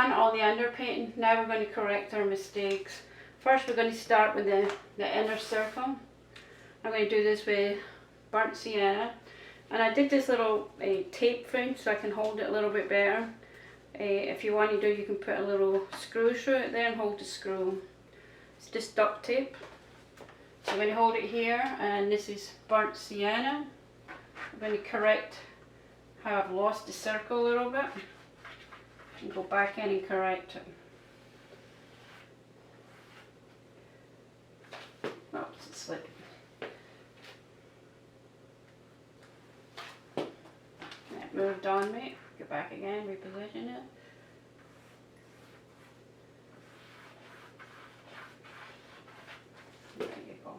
done all the underpainting, now we're going to correct our mistakes. First we're going to start with the inner circle. I'm going to do this with burnt sienna. And I did this little tape thing so I can hold it a little bit better. If you want to do, you can put a little screw through it there and hold the screw. It's just duct tape. So I'm going to hold it here, and this is burnt sienna. I'm going to correct how I've lost the circle a little bit. And go back in and correct it. Oh, it's slipping. That moved on me. Go back again, reposition it. There you go.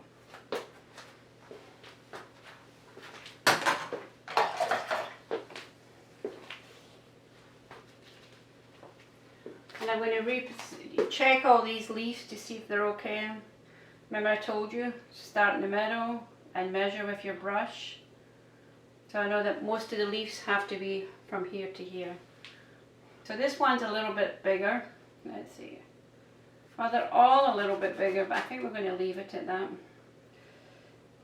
And I'm going to check all these leaves to see if they're okay. Remember I told you, start in the middle and measure with your brush. So I know that most of the leaves have to be from here to here. So this one's a little bit bigger. Let's see. Well, they're all a little bit bigger, but I think we're going to leave it at that.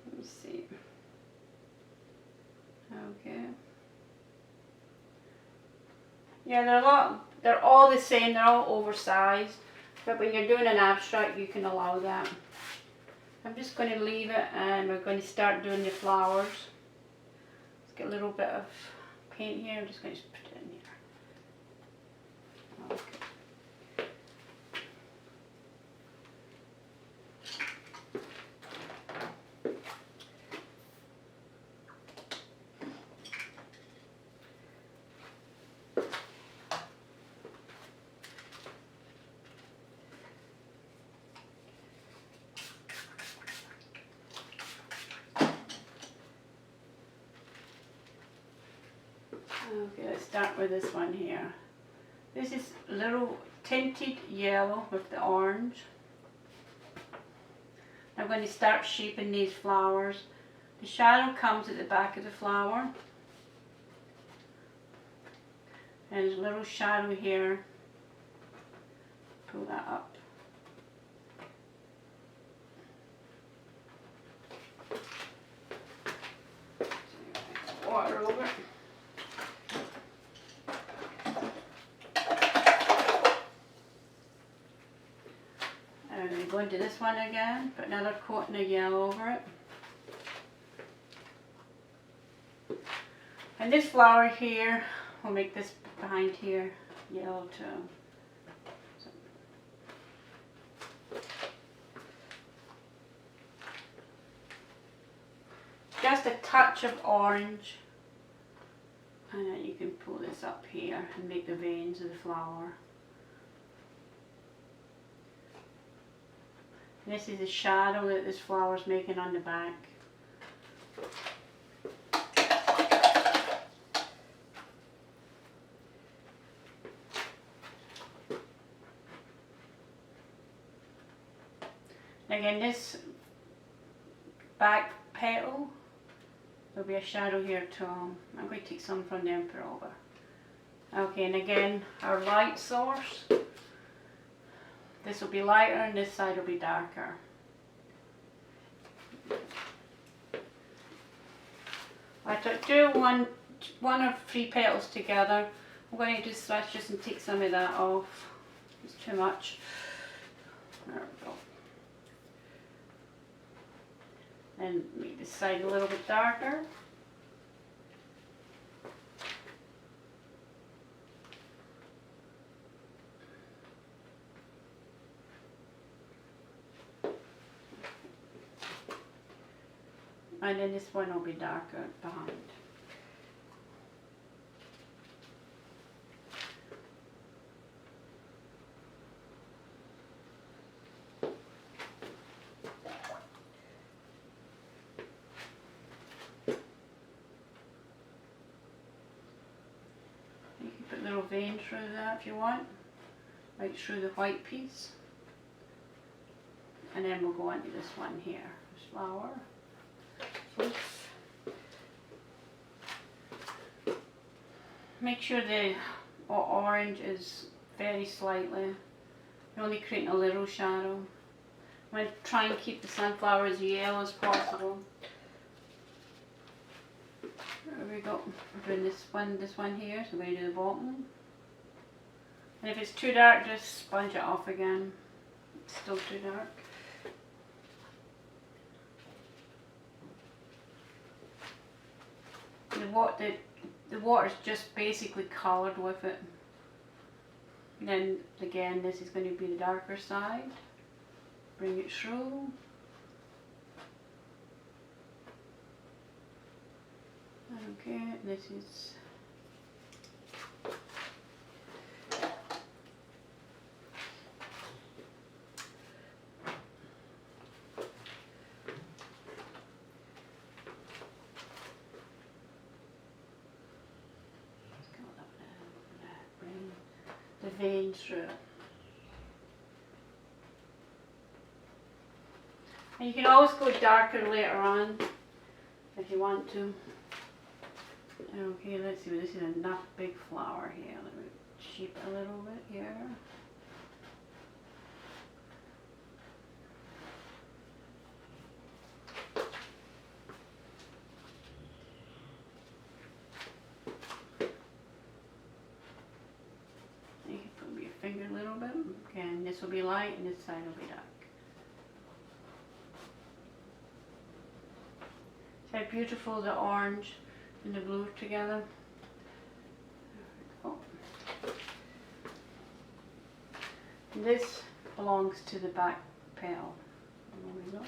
Let me see. Okay. Yeah, they're all the same, they're all oversized. But when you're doing an abstract, you can allow that. I'm just going to leave it, and we're going to start doing the flowers. Let's get a little bit of paint here. I'm just going to put it in here. Okay. Okay, let's start with this one here. This is a little tinted yellow with the orange. I'm going to start shaping these flowers. The shadow comes at the back of the flower. And there's a little shadow here. Pull that up. Water over it. I'm going to go into this one again, put another coating of yellow over it. And this flower here, we'll make this behind here yellow too. Just a touch of orange, and then you can pull this up here and make the veins of the flower. And this is the shadow that this flower is making on the back. Again, this back petal, there'll be a shadow here too. I'm going to take some from the emperor over. Okay, and again, our light source. This will be lighter and this side will be darker. I do one or three petals together. I'm going to do swatches and take some of that off. It's too much. There we go. And make this side a little bit darker. And then this one will be darker behind. You can put little veins through that if you want, right through the white piece. And then we'll go into this one here, this flower. Make sure the orange is very slightly. You're only creating a little shadow. I'm going to try and keep the sunflower as yellow as possible. There we go. We're doing this one here, so we're going to do the bottom. And if it's too dark, just sponge it off again. It's still too dark. The water's just basically coloured with it. And then again, this is going to be the darker side. Bring it through. Okay, this is bring the vein through. And you can always go darker later on if you want to. Okay, let's see, this is enough big flower here. Let me shape it a little bit here. You can put your finger a little bit. Okay, and this will be light and this side will be dark. See how beautiful the orange and the blue together. There we go. And this belongs to the back petal. There we go.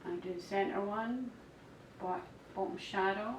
I do the center one, bottom shadow.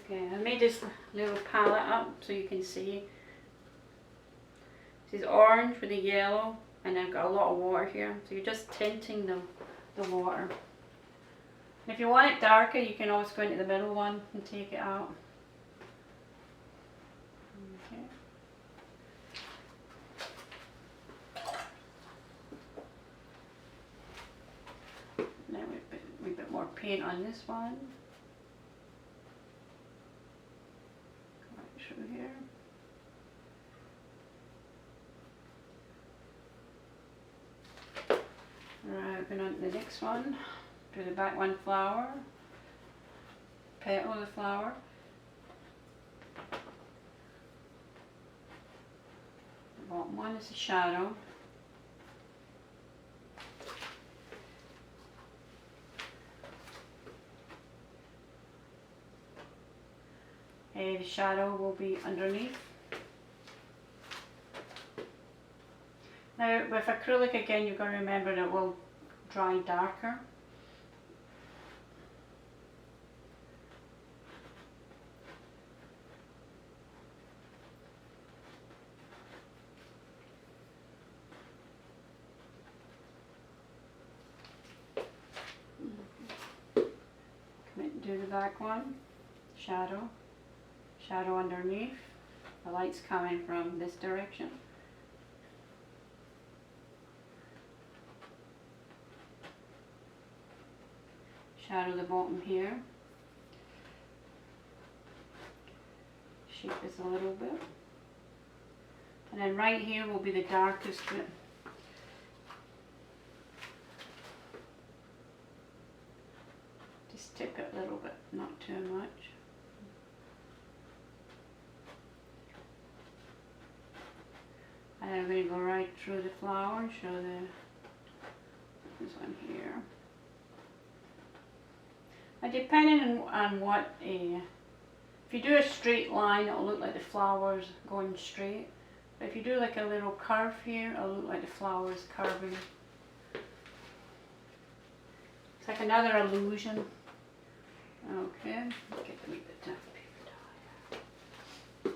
Okay, I made this little palette up so you can see. This is orange with the yellow, and I've got a lot of water here. So you're just tinting the water. And if you want it darker, you can always go into the middle one and take it out. Okay. Now we put more paint on this one. Through here. Right, going on to the next one. Do the back one flower, petal of the flower. The bottom one is the shadow. The shadow will be underneath. Now with acrylic again, you've got to remember that it will dry darker. Come in and do the back one, shadow. Shadow underneath. The light's coming from this direction. Shadow the bottom here. Shape this a little bit. And then right here will be the darkest bit. Just tip it a little bit, not too much. And I'm going to go right through the flower and show this one here. And depending on what if you do a straight line, it'll look like the flower's going straight. But if you do like a little curve here, it'll look like the flower's curving It's like another illusion. Okay, get the wee bit of paper towel.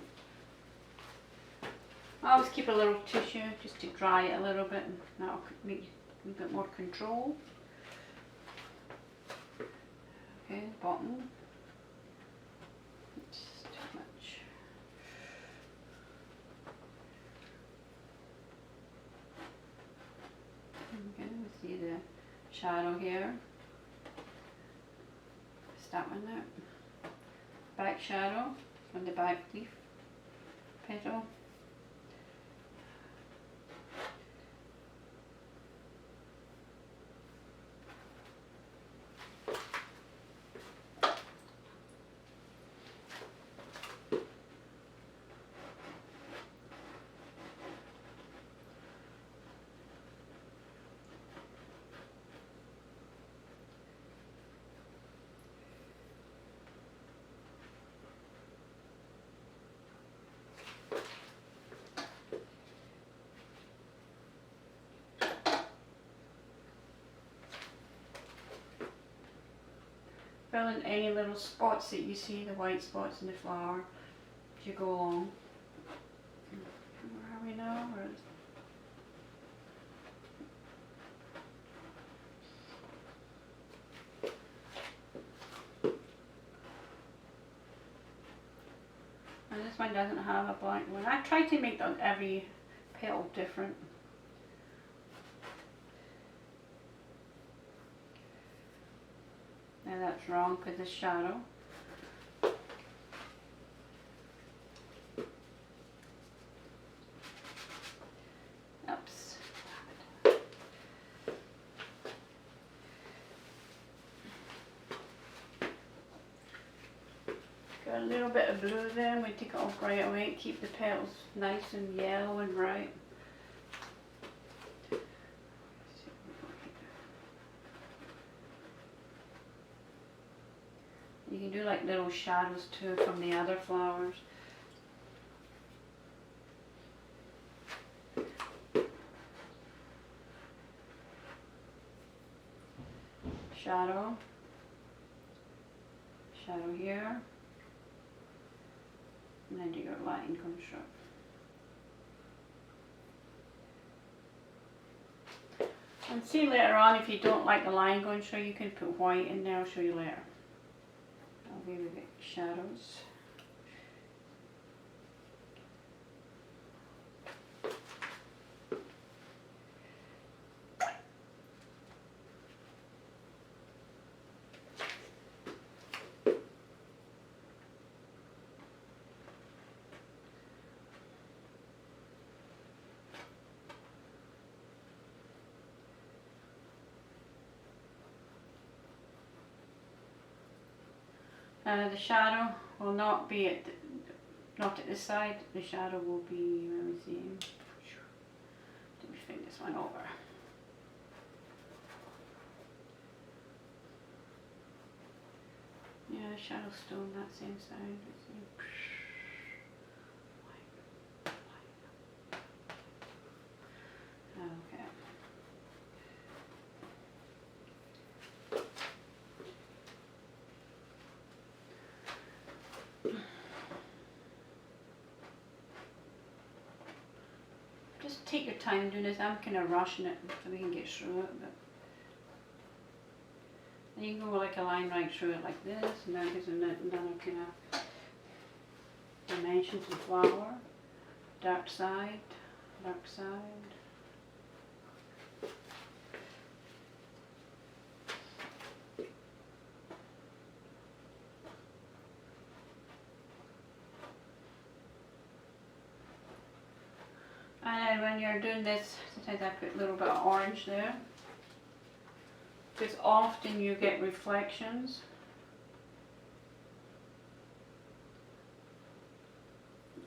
I always keep a little tissue just to dry it a little bit, and that'll make a bit more control. Okay, bottom. It's too much. Okay, we see the shadow here. That one there. Back shadow on the back leaf petal. Fill in any little spots that you see, the white spots in the flower, as you go along. Where are we now? And this one doesn't have a black one. I try to make every petal different. Now that's wrong because the shadow. Oops. Got a little bit of blue there, and we take it off right away, keep the petals nice and yellow and bright. You can do like little shadows too from the other flowers. Shadow. Shadow here. And then do your line construct. And see later on if you don't like the line going through, you can put white in there. I'll show you later. I'll give you the shadows. The shadow will not be not at this side. The shadow will be, let me see. Let me think this one over. Yeah, the shadow's still on that same side. Let's see. Okay. Just take your time doing this. I'm kind of rushing it so we can get through it. But and you can go like a line right through it like this, and then there's another kind of dimension to the flower. Dark side, dark side. And then when you're doing this, sometimes I put a little bit of orange there, because often you get reflections.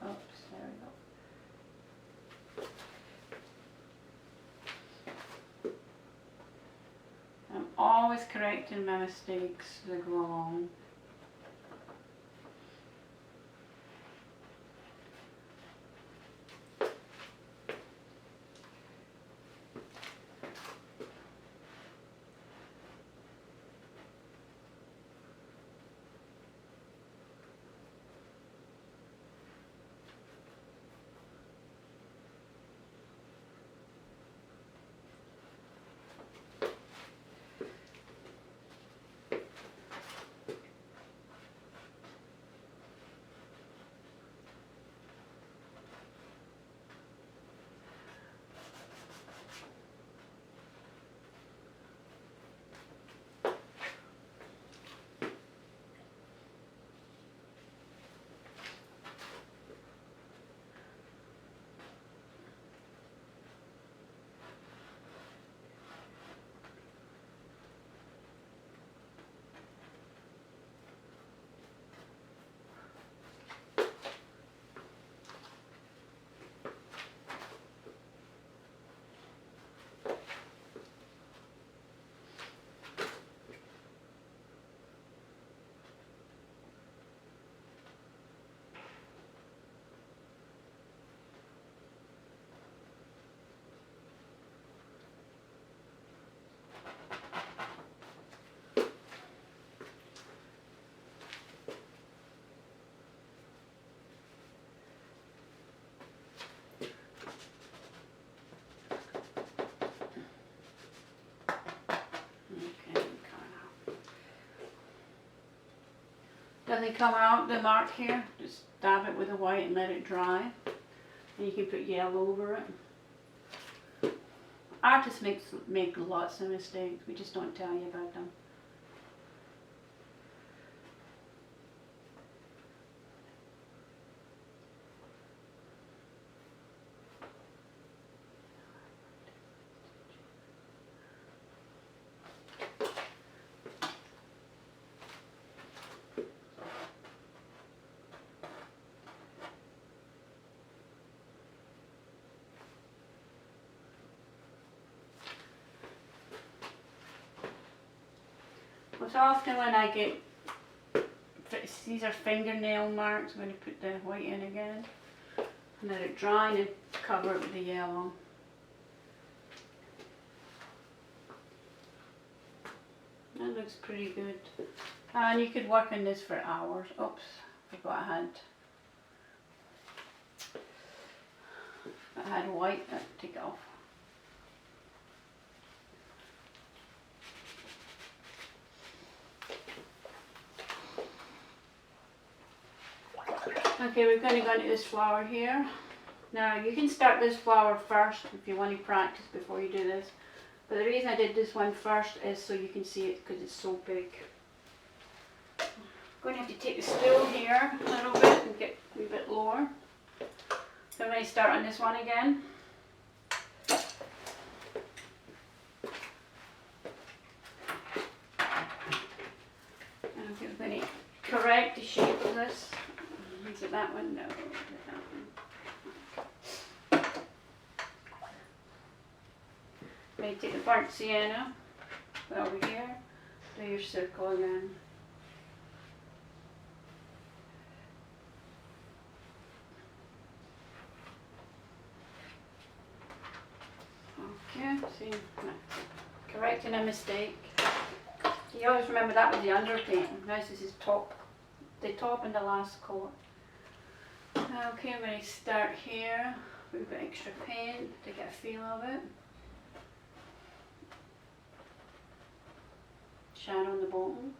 Oops, there we go. I'm always correcting my mistakes as I go along. when they come out, the mark here, just dab it with the white and let it dry. And you can put yellow over it. Artists make lots of mistakes, we just don't tell you about them. So often when I get, these are fingernail marks, I'm going to put the white in again and let it dry and cover it with the yellow. That looks pretty good. And you could work on this for hours. Oops, forgot I had white, take it off. Okay, we're going to go into this flower here. Now you can start this flower first if you want to practice before you do this. But the reason I did this one first is so you can see it because it's so big. I'm going to have to take the stool here a little bit and get a wee bit lower. So I'm going to start on this one again. And I'm going to correct the shape of this. Is it that one? No. Is it that one? Okay, take the burnt sienna, put it over here, do your circle again. Okay, see, correcting a mistake. You always remember that was the underpainting. Now this is the top and the last coat. Okay, I'm going to start here with a bit extra paint to get a feel of it. Shadow on the bottom.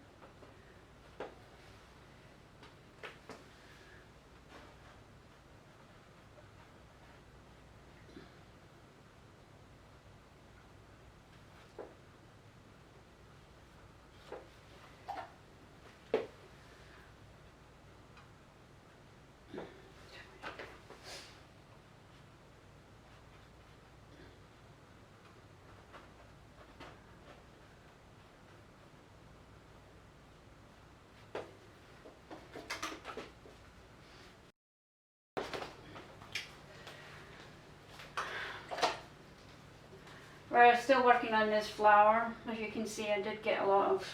We're still working on this flower. As you can see, I did get a lot of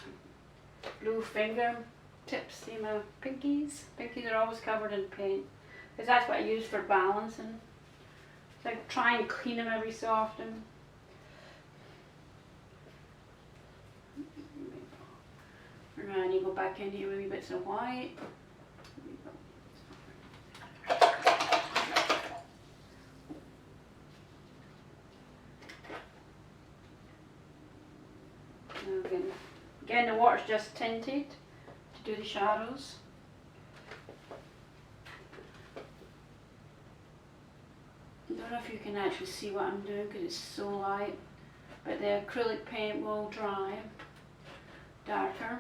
blue finger tips. See my pinkies? Pinkies are always covered in paint because that's what I use for balancing. So I try and clean them every so often. And then you go back in here with wee bits of white. Again, the water's just tinted to do the shadows. I don't know if you can actually see what I'm doing because it's so light, but the acrylic paint will dry darker.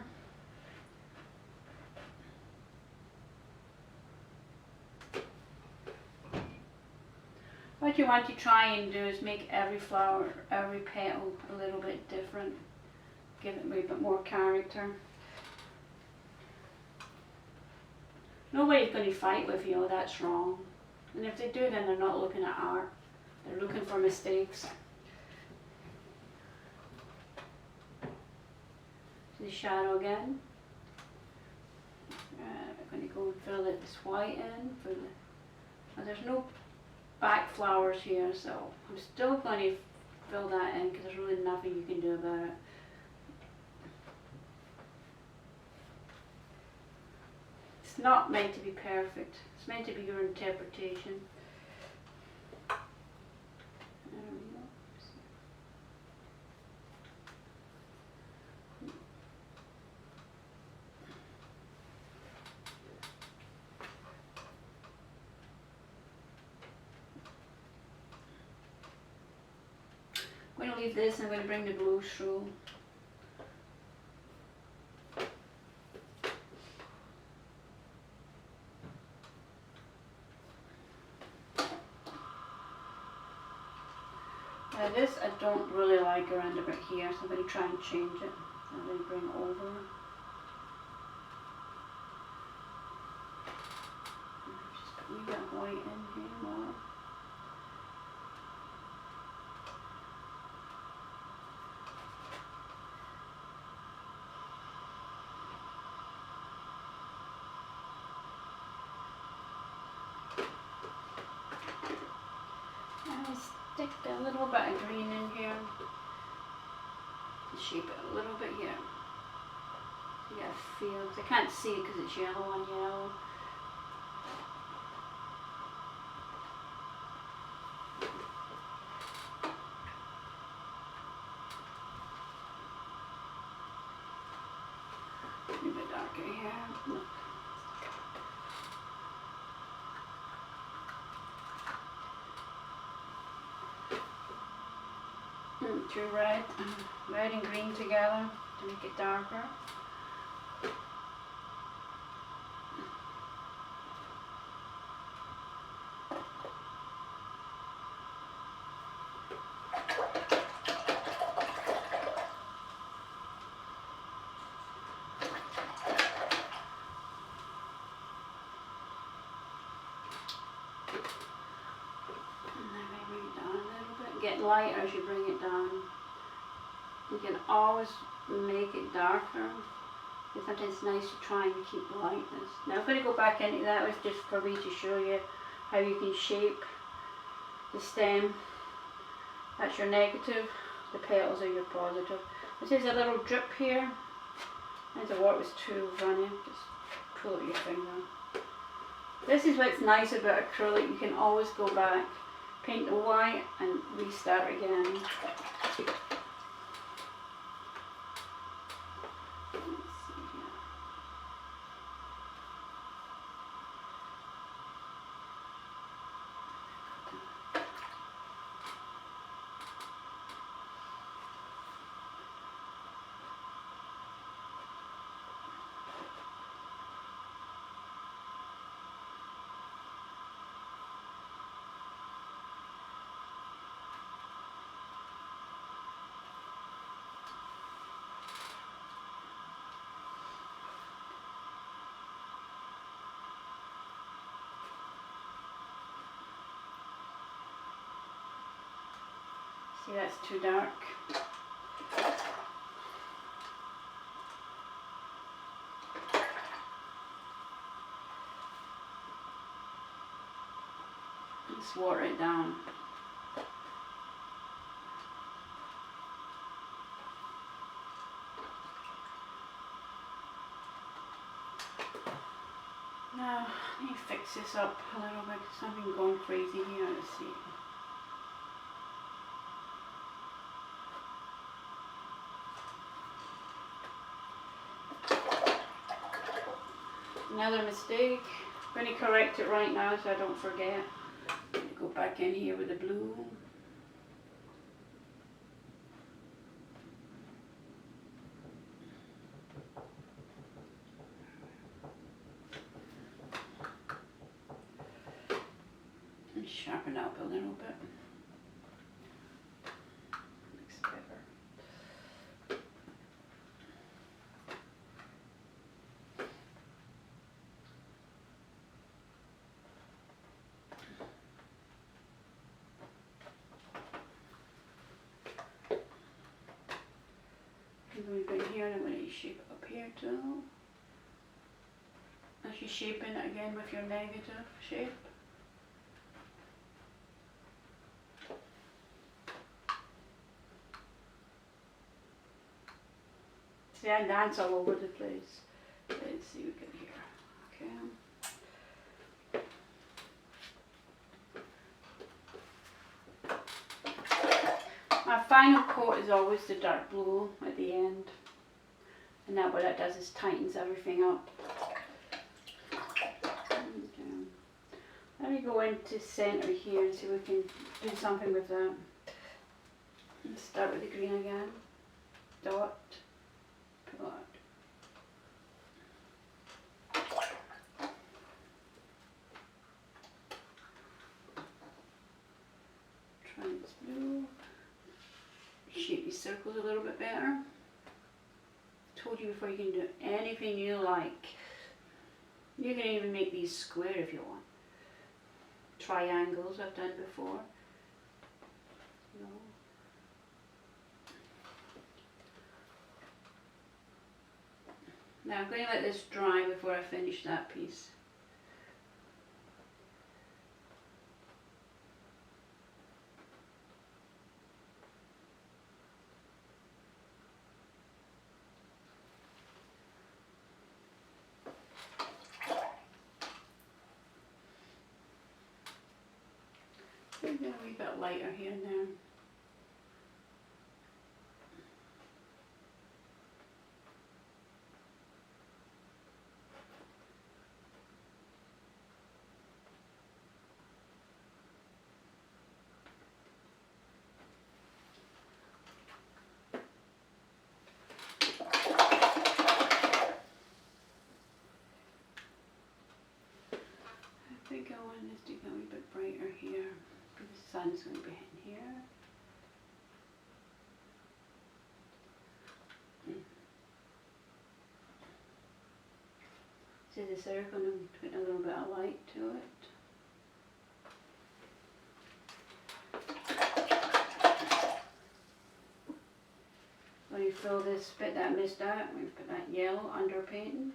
What you want to try and do is make every flower, every petal a little bit different. Give it a wee bit more character. Nobody's going to fight with you, that's wrong. And if they do, then they're not looking at art. They're looking for mistakes. The shadow again. I'm going to go and fill this white in. Now there's no back flowers here, so I'm still going to fill that in because there's really nothing you can do about it. It's not meant to be perfect. It's meant to be your interpretation. leave this and I'm going to bring the blue through. Now this I don't really like around about here, so I'm going to try and change it. I'm going to bring it over. Just put a wee bit of white in here more. Stick a little bit of green in here, shape it a little bit here. You get a feel, I can't see it because it's yellow on yellow. A little bit darker here. Look. Two red and green together to make it darker. Get lighter as you bring it down. You can always make it darker. Sometimes it's nice to try and keep lightness. Now I'm going to go back into that. It was just for me to show you how you can shape the stem. That's your negative. The petals are your positive. There's a little drip here. And the water was too runny. Just pull out your finger. This is what's nice about acrylic. You can always go back, paint the white and restart again. Let's see here. See, that's too dark. Let's water it down. Now, let me fix this up a little bit. Something going crazy here. Let's see. Another mistake. I'm going to correct it right now so I don't forget. Go back in here with the blue. And sharpen up a little bit. Looks better. I'm going to go here and I'm going to shape it up here too. As you're shaping it again with your negative shape. See, I dance all over the place. Let's see what we get here. Okay. My final coat is always the dark blue at the end. And that what that does is tightens everything up. Okay. Let me go into center here and see if we can do something with that. Let's start with the green again. Dot, dot. Try this blue. Shape these circles a little bit better. Told you before, you can do anything you like. You can even make these square if you want. Triangles I've done before. No. Now I'm going to let this dry before I finish that piece. Maybe a wee bit lighter here and there. I think I want this to get a wee bit brighter here, because the sun's going to be hitting here. See the circle, and put a little bit of light to it. When you fill this bit that I missed out, we put that yellow underpainting.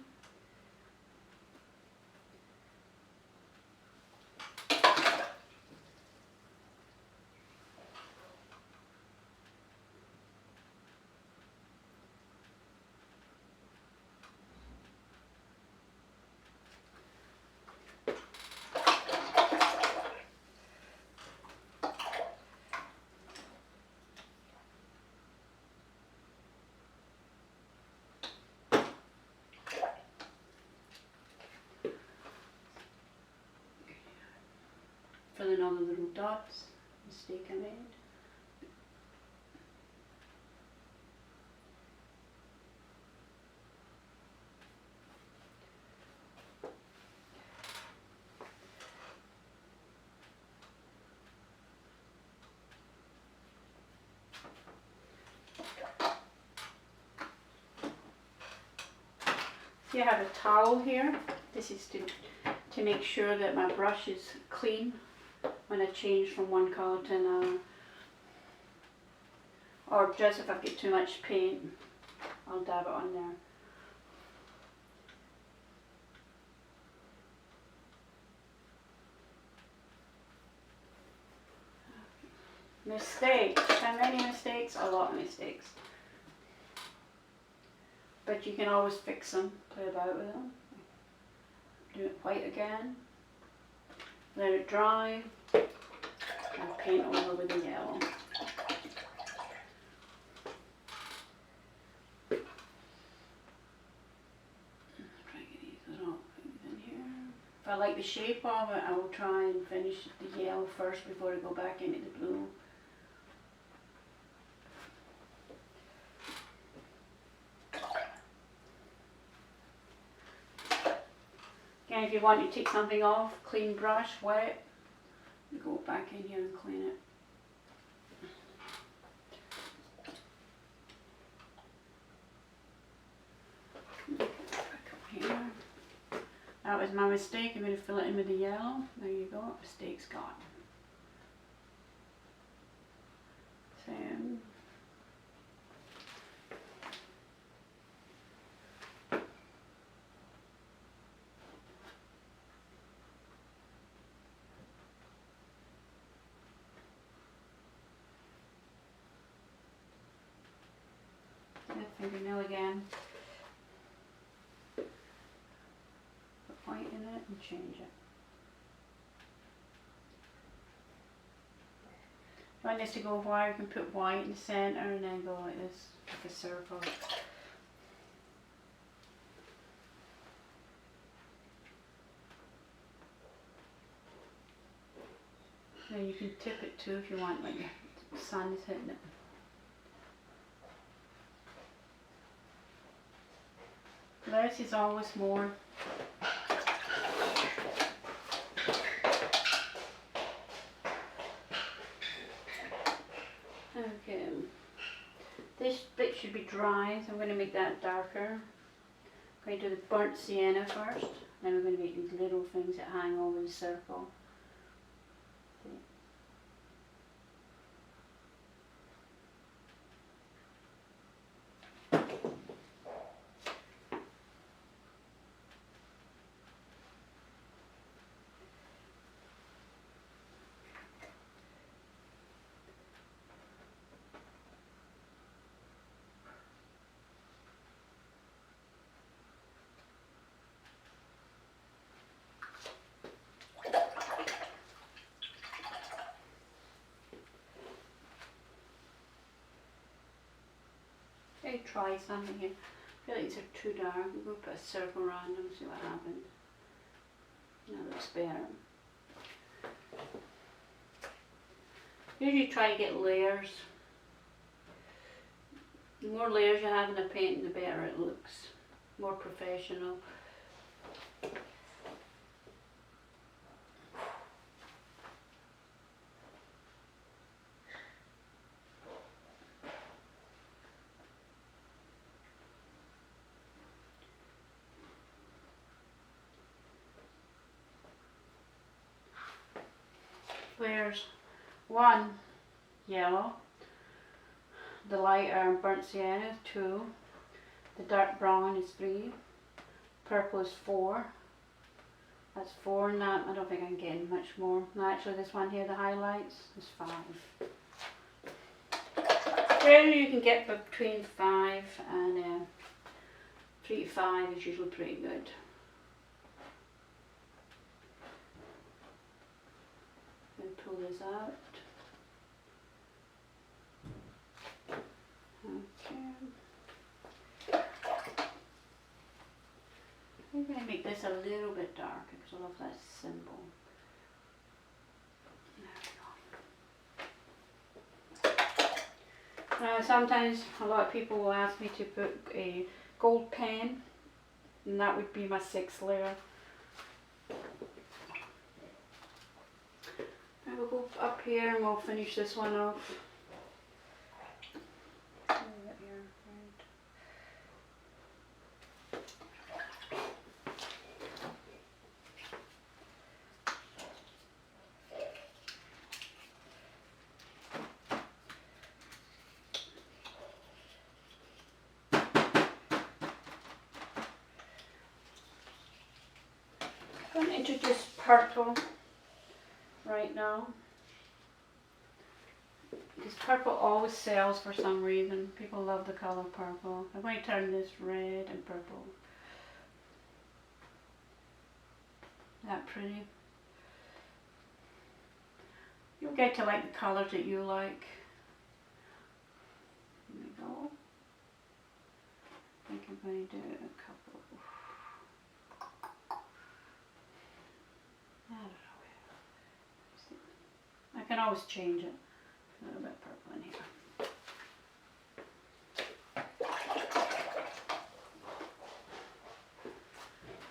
Fill in all the little dots, mistake I made. So you have a towel here. This is to make sure that my brush is clean when I change from one colour to another. Or just if I get too much paint, I'll dab it on there. Mistakes. How many mistakes? A lot of mistakes. But you can always fix them, play about with them. Do it white again. Let it dry. And paint over with the yellow. Try to get these little things in here. If I like the shape of it, I will try and finish the yellow first before I go back into the blue. Again, if you want to take something off, clean brush, wet, go back in here and clean it. Here. That was my mistake. I'm going to fill it in with the yellow. There you go. Mistake's gone. Same. Fingernail again. Put white in it and change it. If you want this to go white, you can put white in the centre and then go like this, like a circle. Then you can tip it too if you want, like the sun is hitting it. Less is always more. Okay, this bit should be dry, so I'm going to make that darker. I'm going to do the burnt sienna first, then we're going to make these little things that hang over the circle. Okay, try something here. I feel like these are too dark. I'm going to put a circle around them, see what happens. Now that's better. Usually try to get layers. The more layers you have in a painting, the better it looks. More professional. Layers 1, yellow, the lighter burnt sienna is 2, the dark brown is 3, purple is 4, that's 4 in that. I don't think I'm getting much more. No, actually this one here, the highlights, is 5. Generally you can get between 5 and 3 to 5 is usually pretty good. Pull this out. Okay. I'm going to make this a little bit darker because I love that symbol. There we go. Now sometimes a lot of people will ask me to put a gold pen, and that would be my 6th layer. We'll go up here and we'll finish this one off. I'm going to introduce purple right now, because purple always sells for some reason. People love the color purple. I'm going to turn this red and purple. Isn't that pretty? You'll get to like the colors that you like. There we go. I think I'm going to do a couple. I don't know. I can always change it. A little bit purple in here.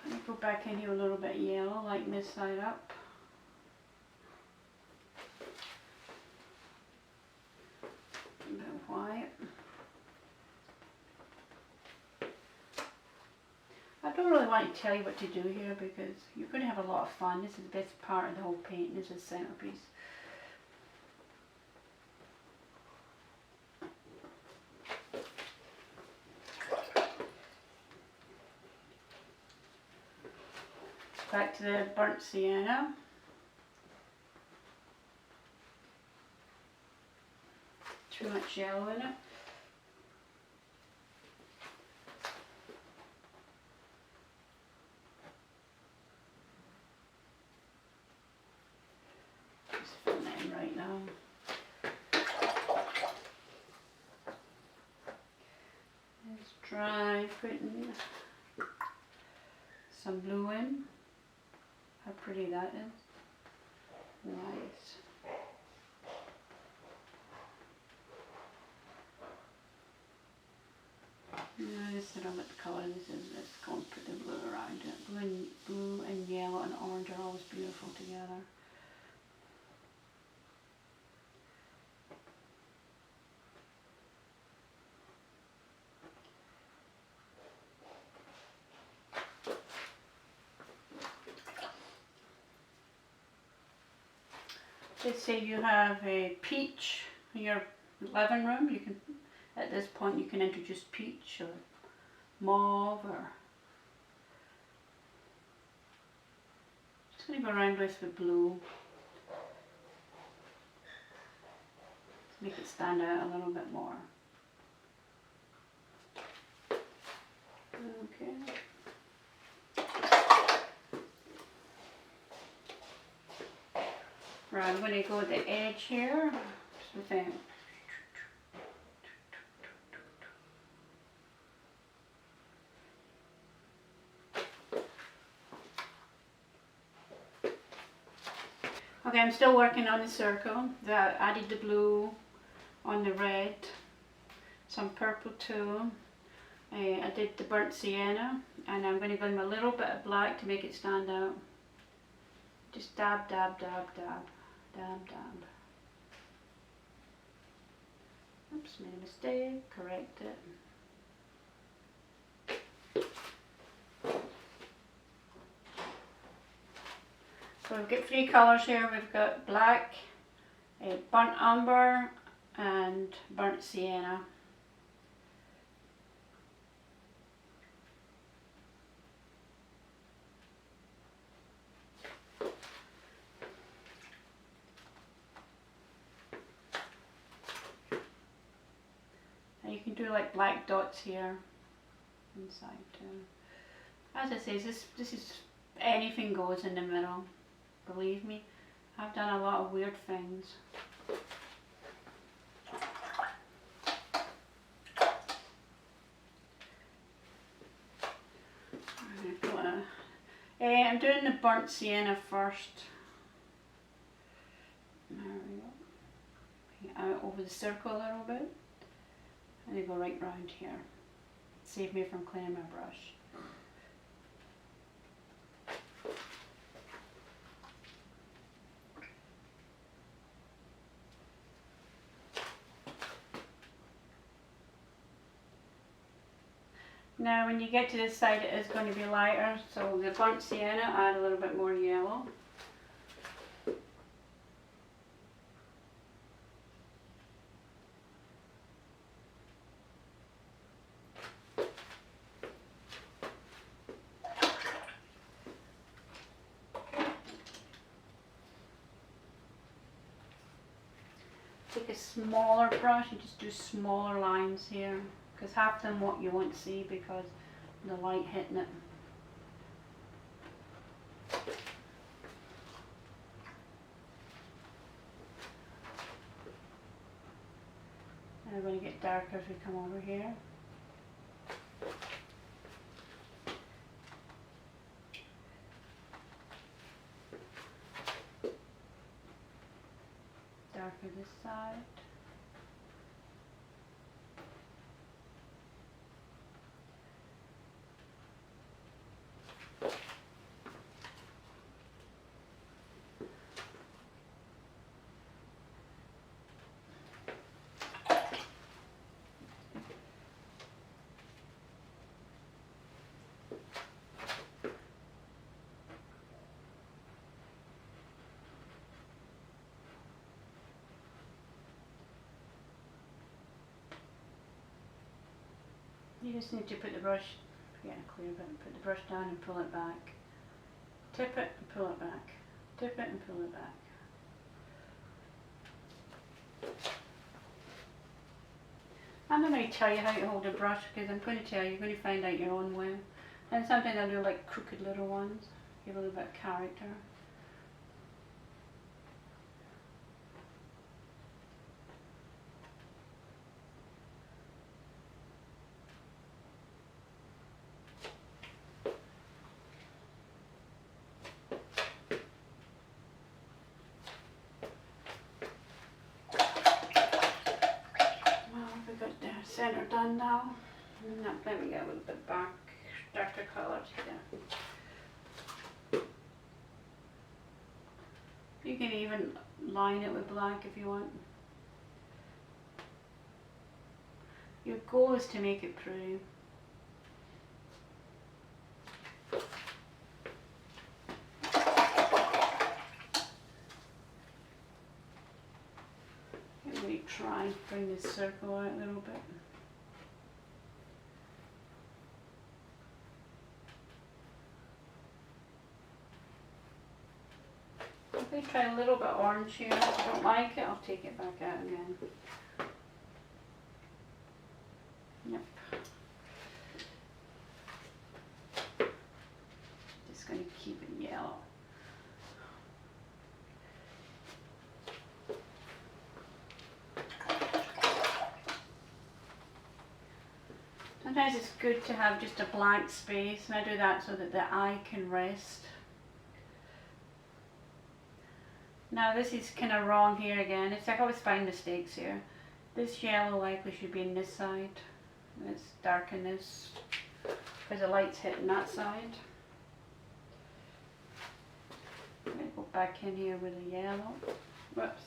Let me go back in here a little bit yellow, lighten this side up. A bit of white. I don't really want to tell you what to do here because you're going to have a lot of fun. This is the best part of the whole painting. This is the centerpiece. Back to the burnt sienna. Too much yellow in it. Just fill that in right now. Let's try putting some blue in. How pretty that is. Nice. This is what the colour this is. Let's go and put the blue around it. Blue and yellow and orange are always beautiful together. Let's say you have a peach in your living room. You can, at this point, you can introduce peach or mauve or. Just going to go around with the blue. Make it stand out a little bit more. Okay. Right, I'm going to go at the edge here. Just with that. Okay, I'm still working on the circle. I added the blue on the red, some purple too. I did the burnt sienna, and I'm going to go in a little bit of black to make it stand out. Just dab, dab, dab, dab, dab, dab. Oops, made a mistake, correct it. So we've got three colours here. We've got black, burnt umber and burnt sienna. And you can do like black dots here inside too. As I say, this is anything goes in the middle. Believe me, I've done a lot of weird things. I'm doing the burnt sienna first. There we go. Out over the circle a little bit. And I go right round here. Save me from cleaning my brush. Now when you get to this side it is going to be lighter, so the burnt sienna, add a little bit more yellow. Take a smaller brush and just do smaller lines here. Because half of them what you won't see because of the light hitting it. And we're going to get darker as we come over here. Darker this side. You just need to put the brush, get a clear bit, put the brush down and pull it back. Tip it and pull it back. Tip it and pull it back. I'm not going to tell you how to hold a brush because I'm going to tell you, you're going to find out your own way. And sometimes I'll do like crooked little ones, give a little bit of character. Well, we've got the centre done now. Now let me get a little bit back, darker colours here. You can even line it with black if you want. Your goal is to make it pretty. Let me try and bring this circle out a little bit. If I try a little bit orange here, if I don't like it, I'll take it back out again. Yep. Just going to keep it yellow. Sometimes it's good to have just a blank space, and I do that so that the eye can rest. Now this is kind of wrong here again. It's like I always find mistakes here. This yellow likely should be in this side. It's dark in this because the light's hitting that side. I'm going to go back in here with the yellow. Whoops.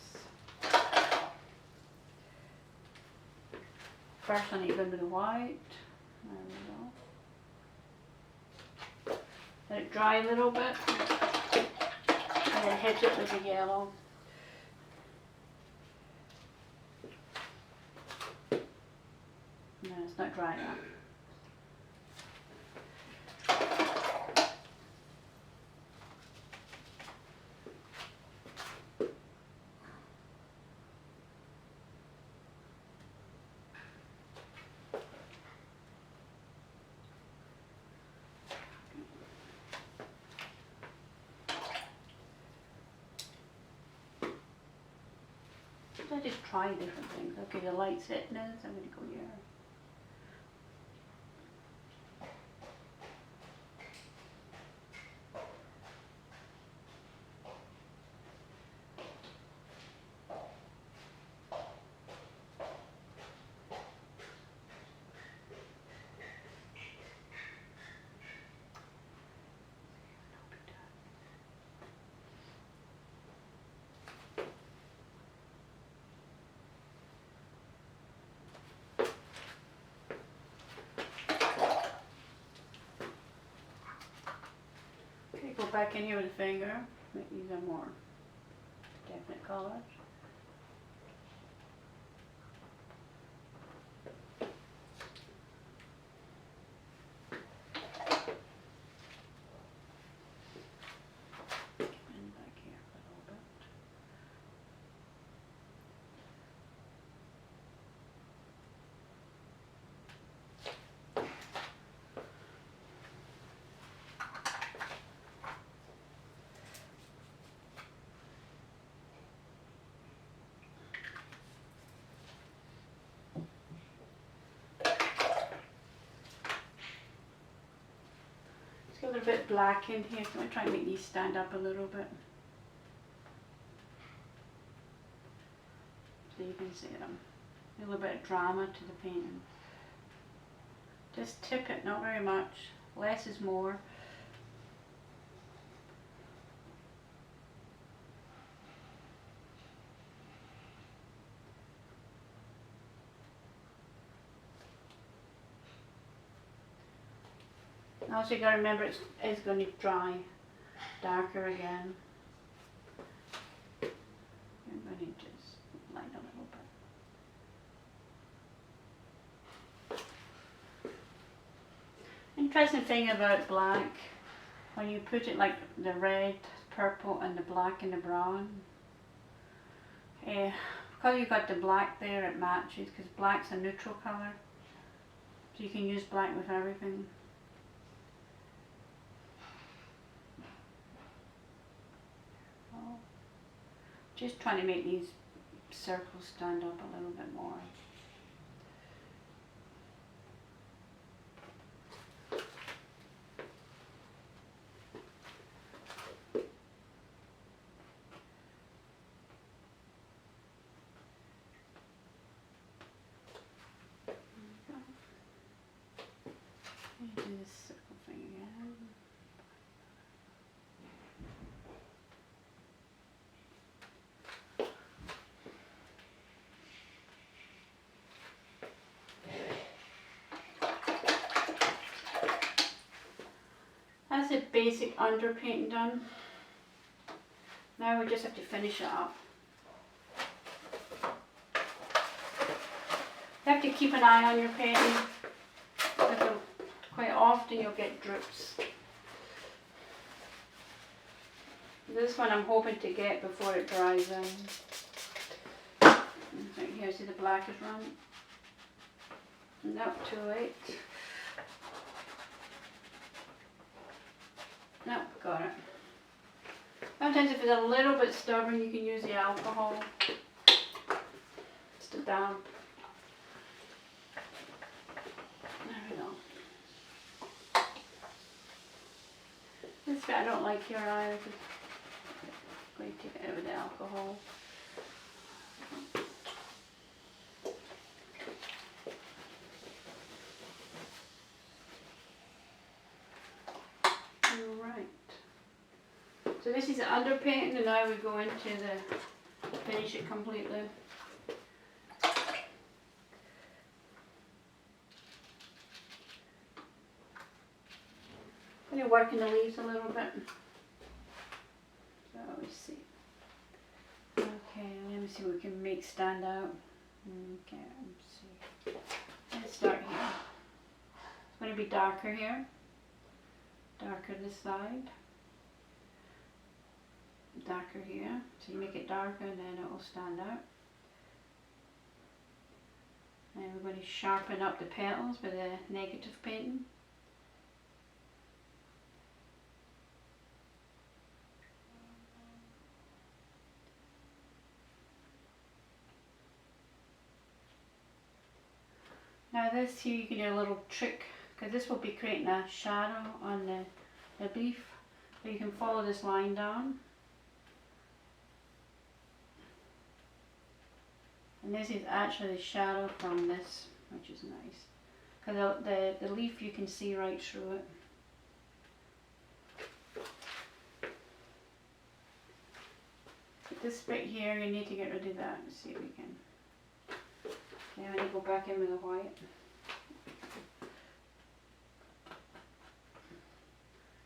First I need to go with the white. There we go. Let it dry a little bit. And then hit it with the yellow. No, it's not dry enough. I just try different things. Okay, the light's hitting this, I'm going to go here. Go back in here with a finger, make these are more definite colours. And back here a little bit. Get a little bit black in here, so I'm going to try and make these stand up a little bit. So you can see them. A little bit of drama to the painting. Just tip it, not very much. Less is more. Also, you got to remember it's going to dry darker again. I'm going to just line a little bit. Interesting thing about black, when you put it like the red, purple, and the black and the brown, because you've got the black there, it matches because black's a neutral colour, so you can use black with everything. Just trying to make these circles stand up a little bit more. basic underpainting done. Now we just have to finish it up. You have to keep an eye on your painting, because quite often you'll get drips. This one I'm hoping to get before it dries in. Right here, see the black is run? Not too late. Nope, got it. Sometimes if it's a little bit stubborn, you can use the alcohol. Just a dab. There we go. This bit I don't like here either. I'm going to take it out with the alcohol. So this is the underpainting, and now we go into the finish it completely. I'm going to work in the leaves a little bit. So we see. Okay, let me see what we can make stand out. Okay, let's see. Let's start here. It's going to be darker here. Darker this side. Darker here, so you make it darker and then it will stand out. And we're going to sharpen up the petals with the negative painting. Now this here you can do a little trick, because this will be creating a shadow on the leaf. So you can follow this line down. And this is actually the shadow from this, which is nice. Because the leaf you can see right through it. But this bit here, you need to get rid of that. Let's see if we can. Okay, I'm going to go back in with the white.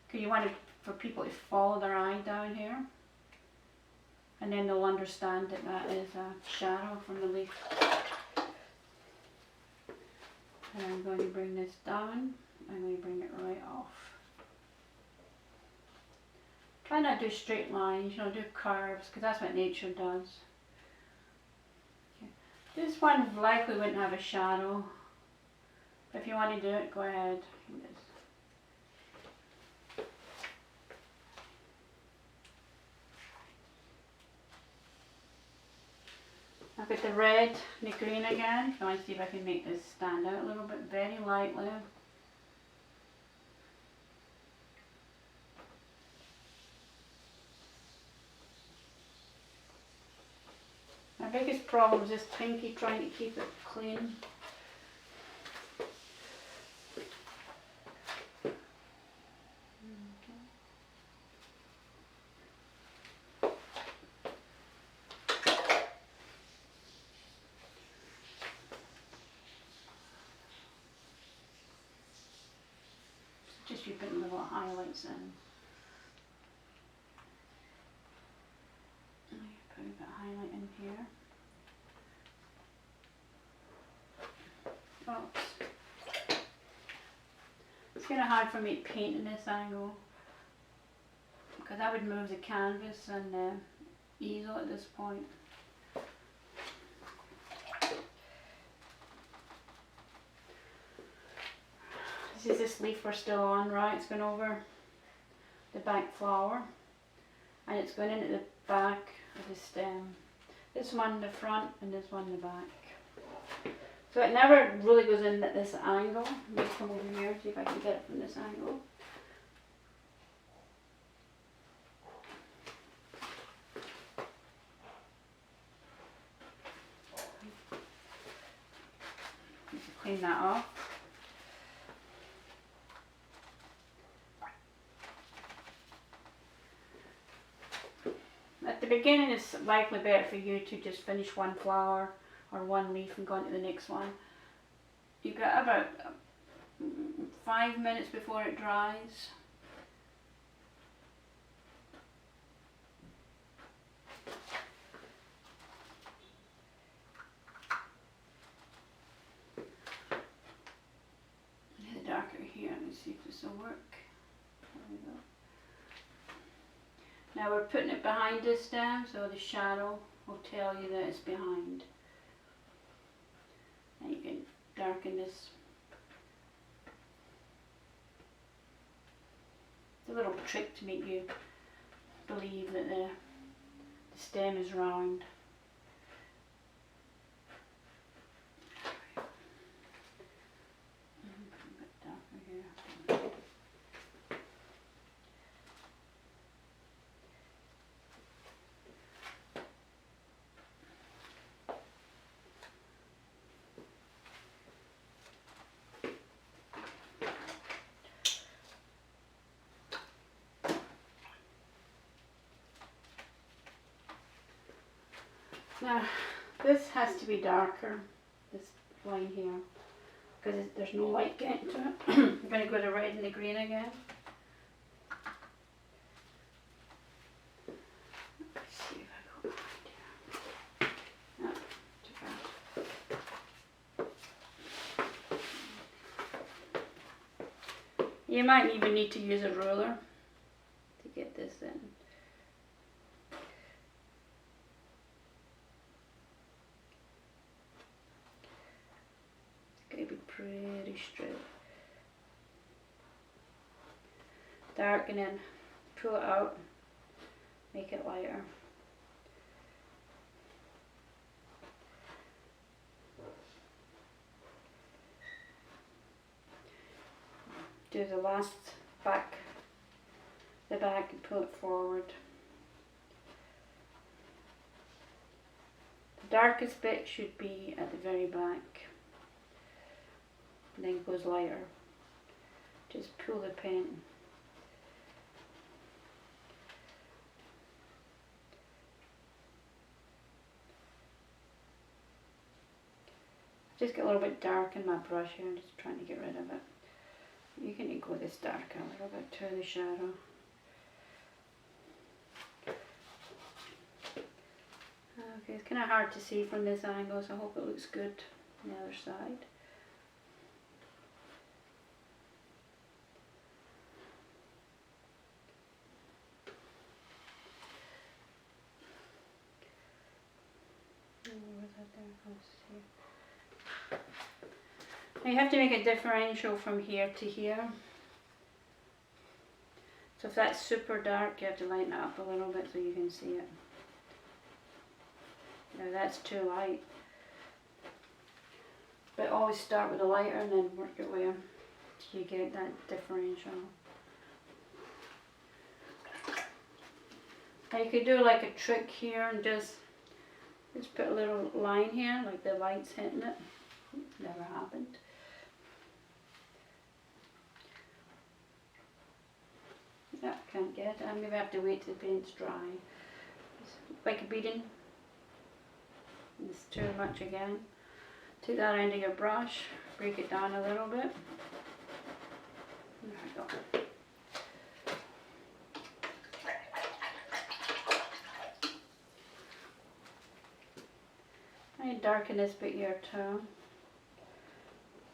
Because you want for people to follow their eye down here. And then they'll understand that that is a shadow from the leaf. And I'm going to bring this down. I'm going to bring it right off. Try not to do straight lines, you know, do curves, because that's what nature does. Okay. This one likely wouldn't have a shadow. But if you want to do it, go ahead. I've got the red and the green again. I want to see if I can make this stand out a little bit, very lightly. My biggest problem is this pinky, trying to keep it clean. Just be putting little highlights in. Put a bit of highlight in here. Oops. It's kind of hard for me to paint in this angle, because I would move the canvas and the easel at this point. This leaf we're still on, right? It's going over the back flower, and it's going into the back of the stem. This one in the front and this one in the back. So it never really goes in at this angle. Let me come over here, see if I can get it from this angle. Clean that off. At the beginning it's likely better for you to just finish one flower or one leaf and go on to the next one. You've got about 5 minutes before it dries. this will work. There we go. Now we're putting it behind this down, so the shadow will tell you that it's behind. And you can darken this. It's a little trick to make you believe that the stem is round. Now, this has to be darker, this line here, because there's no light getting to it. I'm going to go to red and the green again. Let's see if I go behind here. No, too bad. You might even need to use a ruler to get this in. Pretty straight. Darken in, pull it out, make it lighter. Do the last back, the back, and pull it forward. The darkest bit should be at the very back. And then goes lighter. Just pull the paint. Just get a little bit dark in my brush here. I'm just trying to get rid of it. You can go this darker a little bit to the shadow. Okay, it's kind of hard to see from this angle, so I hope it looks good on the other side. Now you have to make a differential from here to here. So if that's super dark, you have to lighten it up a little bit so you can see it. Now that's too light. But always start with a lighter and then work your way till you get that differential. Now you could do like a trick here and just put a little line here, like the light's hitting it. Never happened. Yeah, can't get it. I'm going to have to wait till the paint's dry. It's like a beading. It's too much again. Take that end of your brush, break it down a little bit. There we go. I darken this bit here too.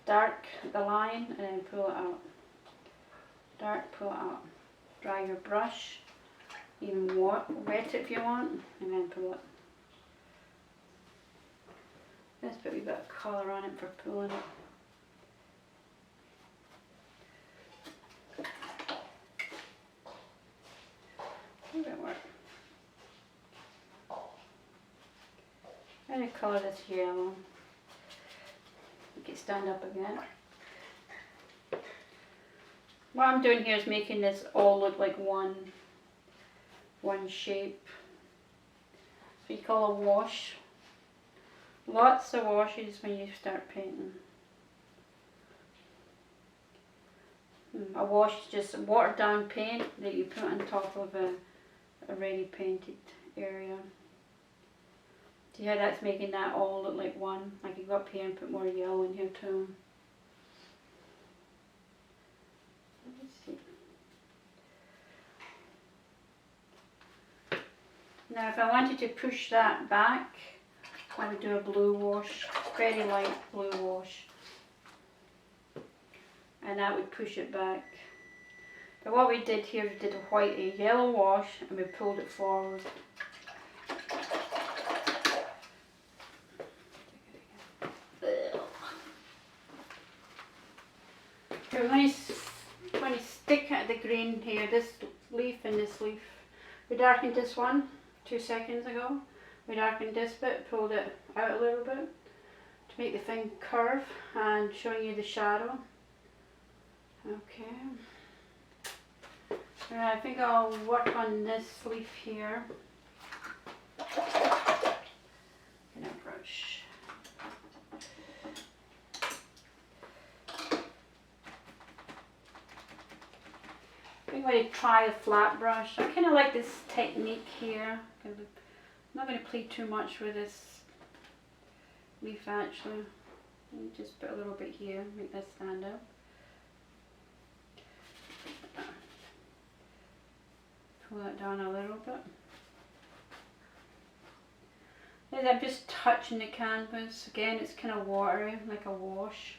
Dark the line and then pull it out. Dark, pull it out. Dry your brush, even wet it if you want, and then pull it. This bit we've got a colour on it for pulling it. How does it work? I'm going to colour this yellow. Make it stand up again. What I'm doing here is making this all look like one shape. So you call a wash. Lots of washes when you start painting. A wash is just watered down paint that you put on top of a already painted area. See how that's making that all look like one? I could go up here and put more yellow in here too. Let's see. Now if I wanted to push that back, I would do a blue wash, very light blue wash. And that would push it back. But what we did here, we did a yellow wash and we pulled it forward. We're going to stick the green here, this leaf and this leaf. We darkened this one 2 seconds ago. We darkened this bit, pulled it out a little bit to make the thing curve and showing you the shadow. Okay. Right, I think I'll work on this leaf here. In a brush. I'm going to try a flat brush. I kind of like this technique here. I'm not going to play too much with this leaf actually. Just put a little bit here, make this stand out. Pull that down a little bit. And I'm just touching the canvas. Again, it's kind of watery, like a wash.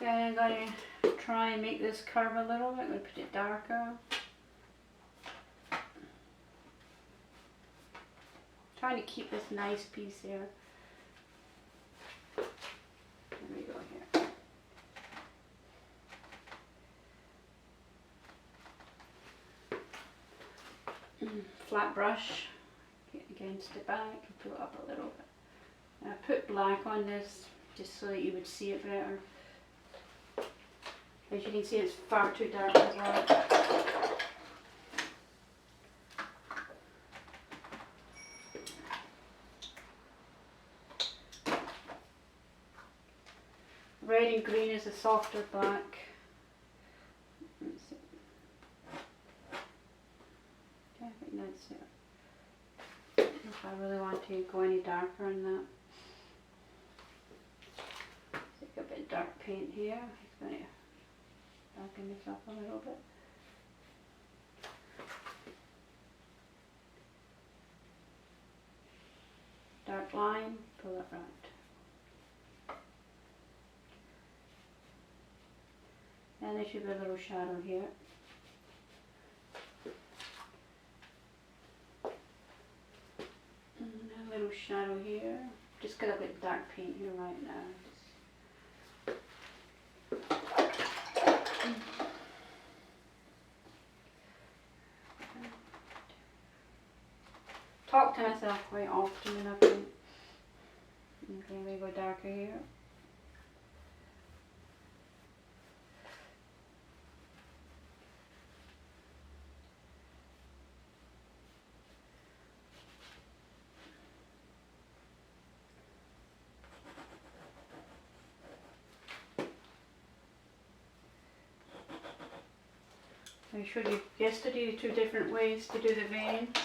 Then I'm going to try and make this curve a little bit. I'm going to put it darker. Trying to keep this nice piece here. There we go here. Flat brush, get against the back and pull it up a little bit. And I put black on this just so that you would see it better. As you can see, it's far too dark as well. Red and green is a softer black. Let's see. Okay, I think that's it. If I really want to go any darker on that. Take a bit of dark paint here. It's going to darken this up a little bit. Dark line, pull it round. And there should be a little shadow here. And a little shadow here. Just got a bit of dark paint here right now. Talk to myself quite often when I paint. Okay, we go darker here. I showed you yesterday 2 different ways to do the veins.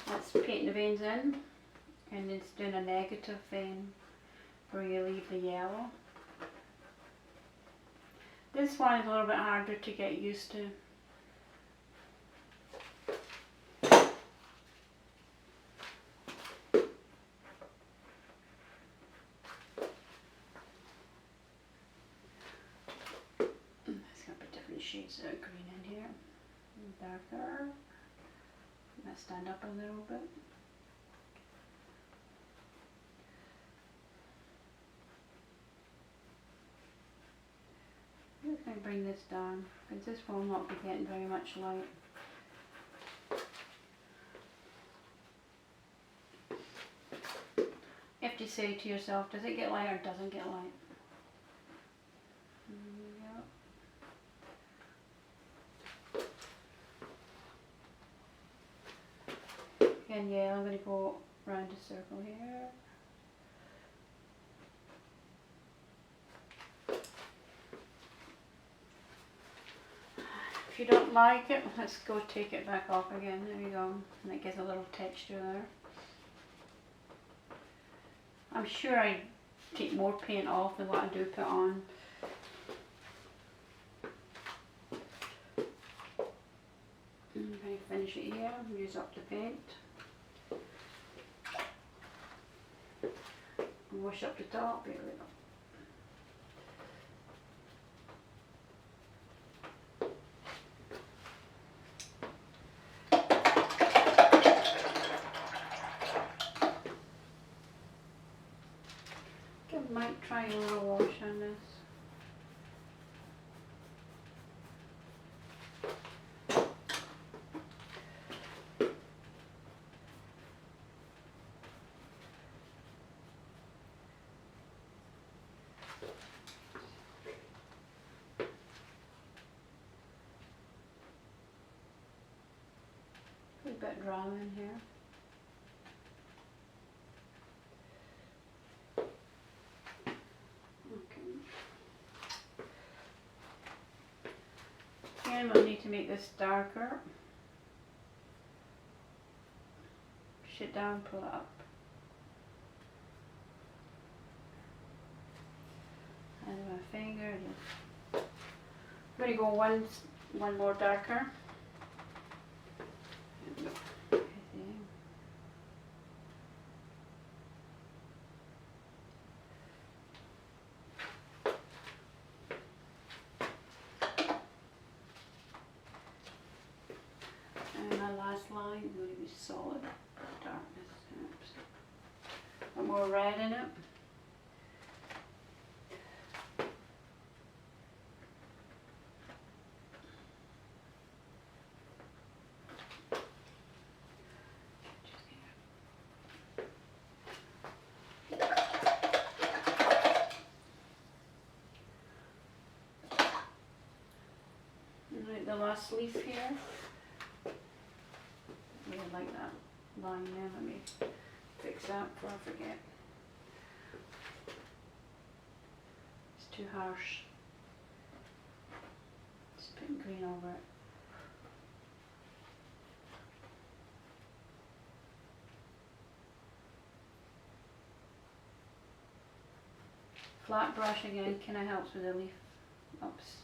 That's painting the veins in, and it's doing a negative vein where you leave the yellow. This one is a little bit harder to get used to. Shades of green in here, darker. Let's stand up a little bit. I'm just going to bring this down because this will not be getting very much light. You have to say to yourself, does it get light or doesn't get light? And yeah, I'm going to go round a circle here. If you don't like it, let's go take it back off again. There we go. And it gives a little texture there. I'm sure I take more paint off than what I do put on. I'm going to finish it here, use up the paint. Wash up the top, here we go. I might try a little wash on this. A bit dry in here. Again, we'll need to make this darker. Push it down, pull it up. And my finger. I'm going to go one more darker. And my last line is going to be solid darkness. Oops. Put more red in it. Right, the last leaf here. I really like that line there. Let me fix that before I forget. It's too harsh. Just putting green over it. Flat brush again kind of helps with the leaf ups.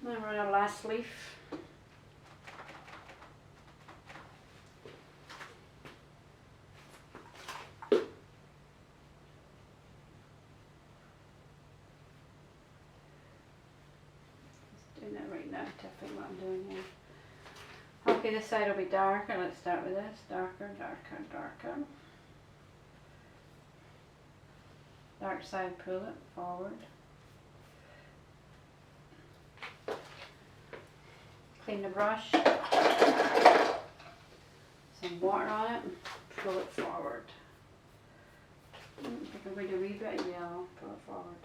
Now we're on our last leaf. Just doing that right now, tapping what I'm doing here. Okay, this side will be darker. Let's start with this. Darker, darker, darker. Dark side, pull it forward. Clean the brush, some water on it, and pull it forward. I think I'm going to do a wee bit of yellow, pull it forward.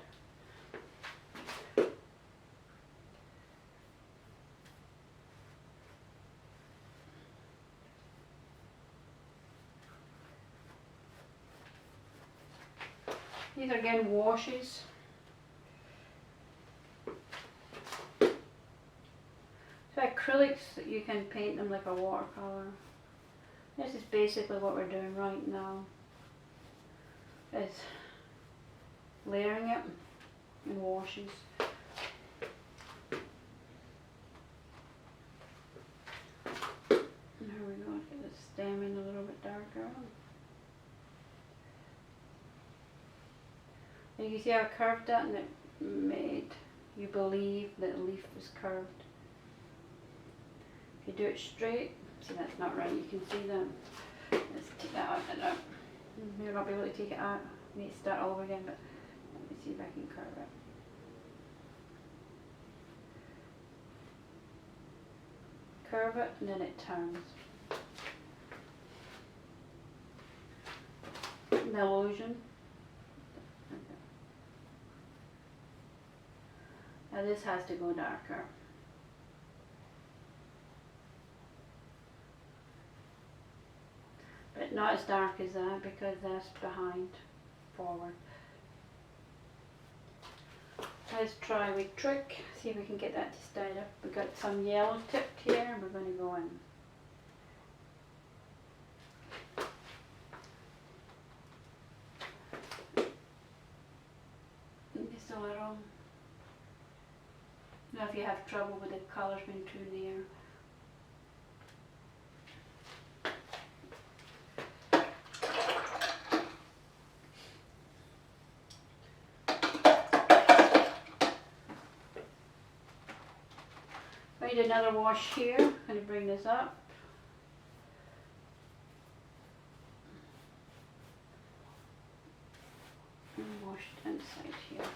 These are again washes. So acrylics, you can paint them like a watercolor. This is basically what we're doing right now, is layering it in washes. And here we go, get the stem in a little bit darker. And you can see how I curved that, and it made you believe that the leaf was curved. If you do it straight, see that's not right, you can see that. Let's take that out and out. Maybe not be able to take it out. I need to start all over again, but let me see if I can curve it. Curve it and then it turns. the illusion. Now this has to go darker. But not as dark as that because that's behind, forward. Let's try with trick, see if we can get that to stand up. We've got some yellow tipped here and we're going to go in. Just a little. Now if you have trouble with the colours being too near. I need another wash here. I'm going to bring this up. And wash the inside here.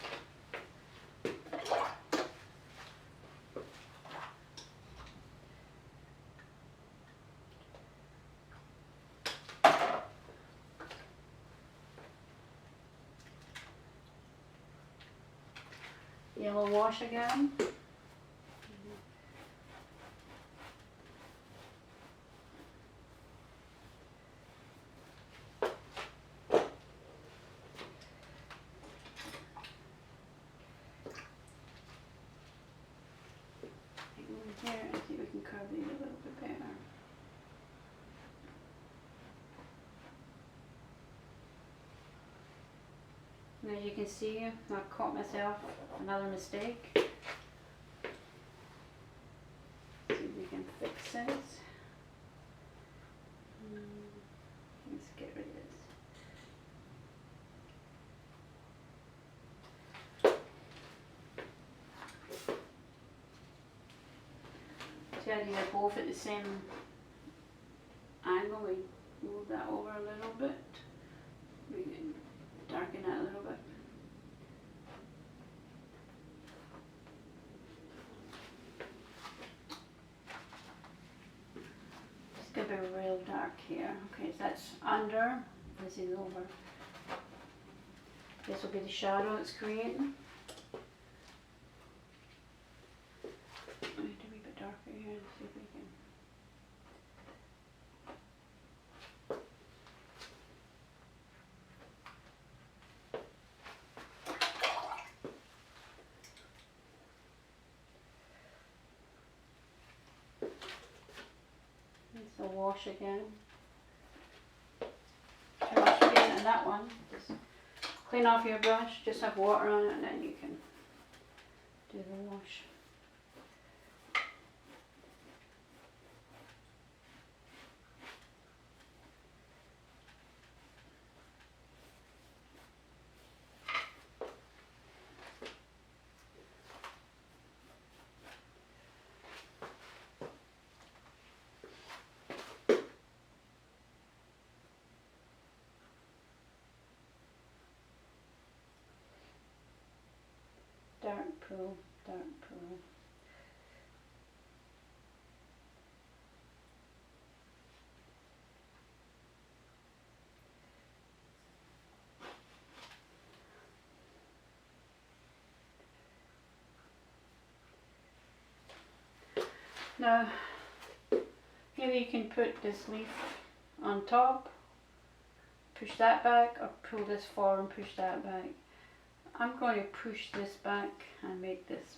Yellow wash again. Here and see if we can curve these a little bit better. Now you can see I've caught myself another mistake. See if we can fix this. Let's get rid of this. See, I think they're both at the same angle. We move that over a little bit. We can darken that a little bit. It's going to be real dark here. Okay, so that's under. This is over. This will be the shadow it's creating. Darker here and see if we can. It's a wash again. Wash again, and that one. Just clean off your brush, just have water on it, and then you can do the wash. Dark pool, dark pool. Now, here you can put this leaf on top, push that back, or pull this forward and push that back. I'm going to push this back and make this.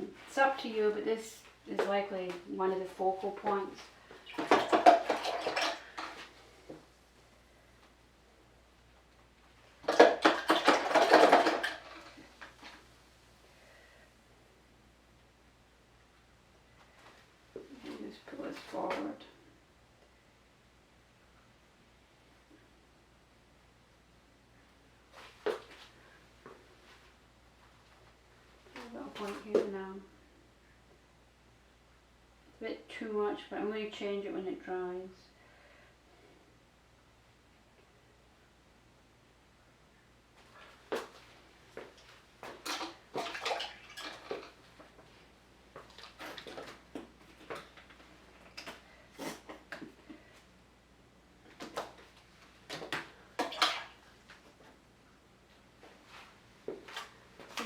It's up to you, but this is likely one of the focal points. Just pull this forward. Point here now. It's a bit too much, but I'm going to change it when it dries.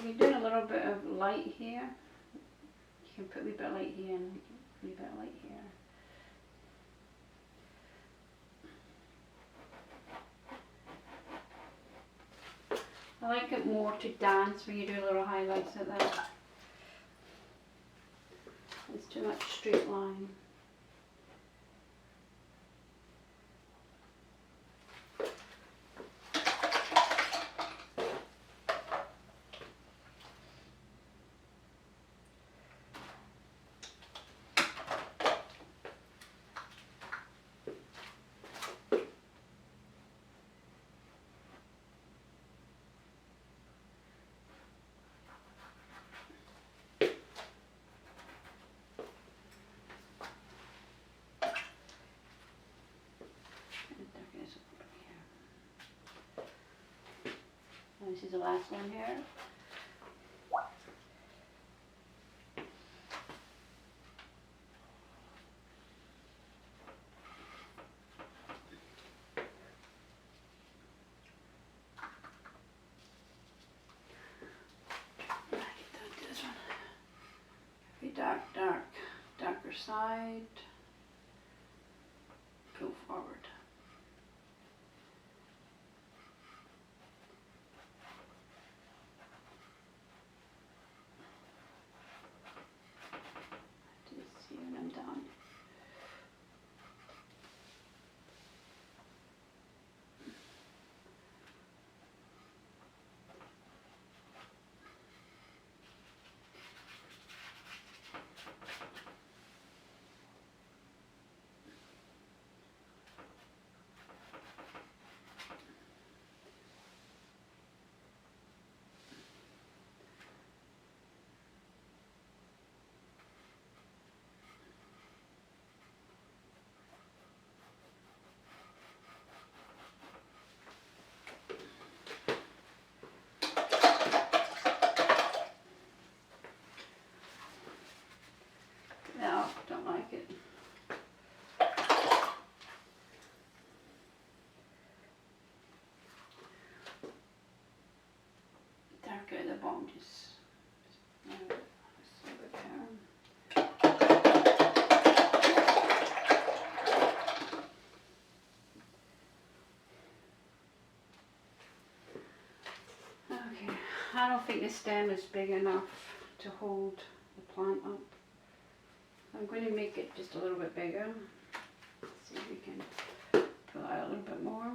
You're doing a little bit of light here. You can put a wee bit of light here and a wee bit of light here. I like it more to dance when you do little highlights like that. It's too much straight line. This is the last one here. This one. Be dark, darker side. Pull forward. No, don't like it. Darker at the bottom, just okay, I don't think the stem is big enough to hold the plant up. I'm going to make it just a little bit bigger. Let's see if we can pull it out a little bit more.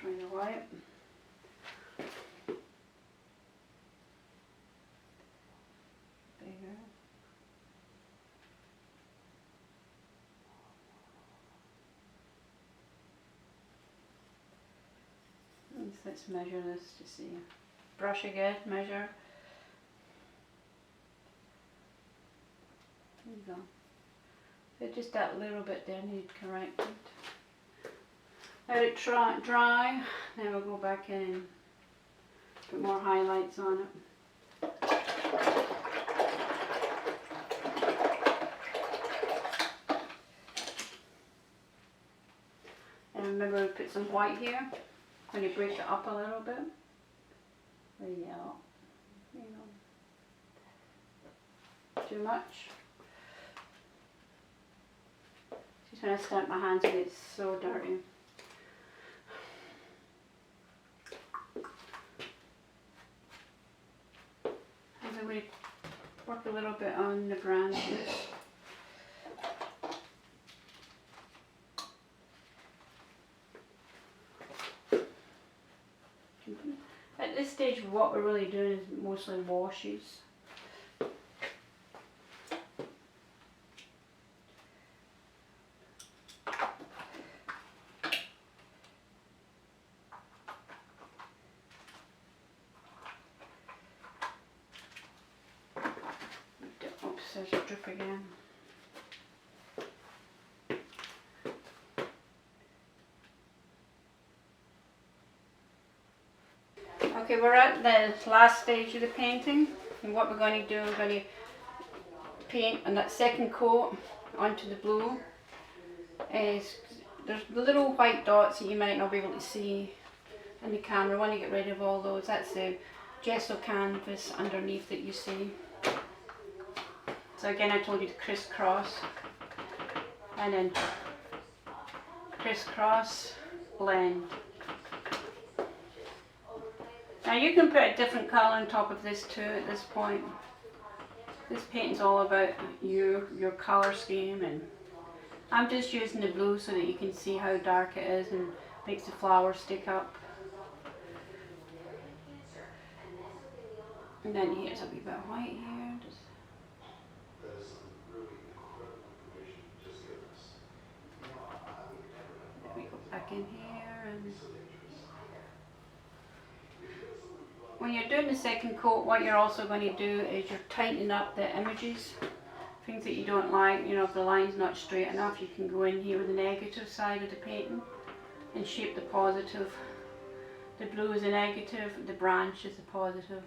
Try the white. Let's measure this to see. Brush again, measure. There you go. So just that little bit there need corrected. Let it dry, then we'll go back in and put more highlights on it. And remember to put some white here. When you break it up a little bit, the yellow, you know, too much. Just when I stamp my hands, it gets so dirty. And then we work a little bit on the branches. At this stage, what we're really doing is mostly washes. Oops, there's a drip again. Okay, we're at the last stage of the painting, and what we're going to do, we're going to paint on that second coat onto the blue. There's the little white dots that you might not be able to see in the camera. I want to get rid of all those. That's the gesso canvas underneath that you see. So again, I told you to crisscross, and then crisscross, blend. Now you can put a different colour on top of this too at this point. This painting's all about your colour scheme, and I'm just using the blue so that you can see how dark it is and makes the flower stick up. And then here's a wee bit of white here. Just let me go back in here. And when you're doing the second coat, what you're also going to do is you're tightening up the images. Things that you don't like, you know, if the line's not straight enough, you can go in here with the negative side of the painting and shape the positive. The blue is a negative, the branch is a positive.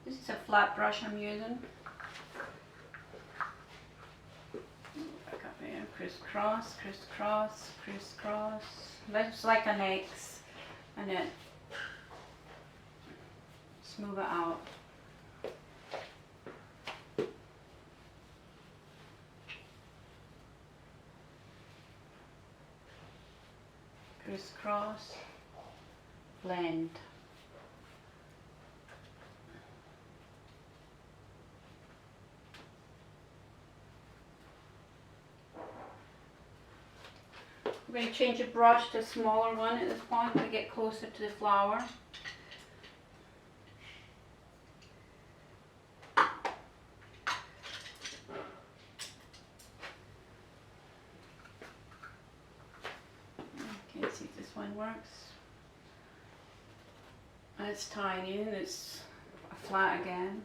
This is a flat brush I'm using. Back up here, crisscross, crisscross, crisscross. Looks like an X, and then smooth it out. Crisscross, blend. I'm going to change the brush to a smaller one at this point to get closer to the flower. Okay, see if this one works. It's tiny and it's flat again.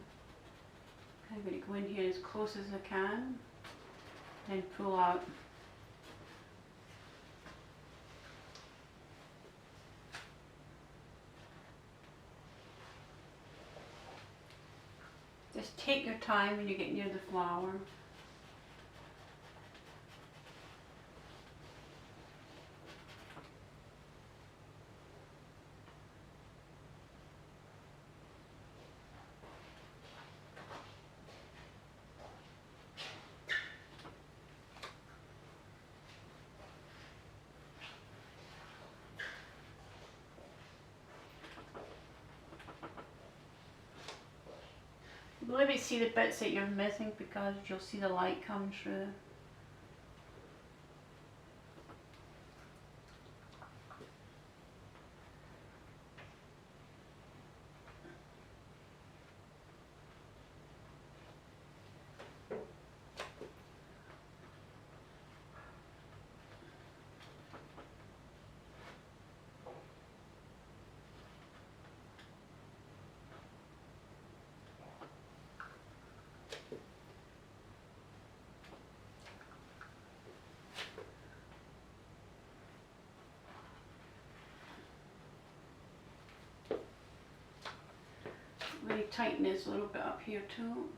I'm going to go in here as close as I can and pull out. Just take your time when you get near the flower. You'll maybe see the bits that you're missing because you'll see the light come through. Really tighten this a little bit up here too.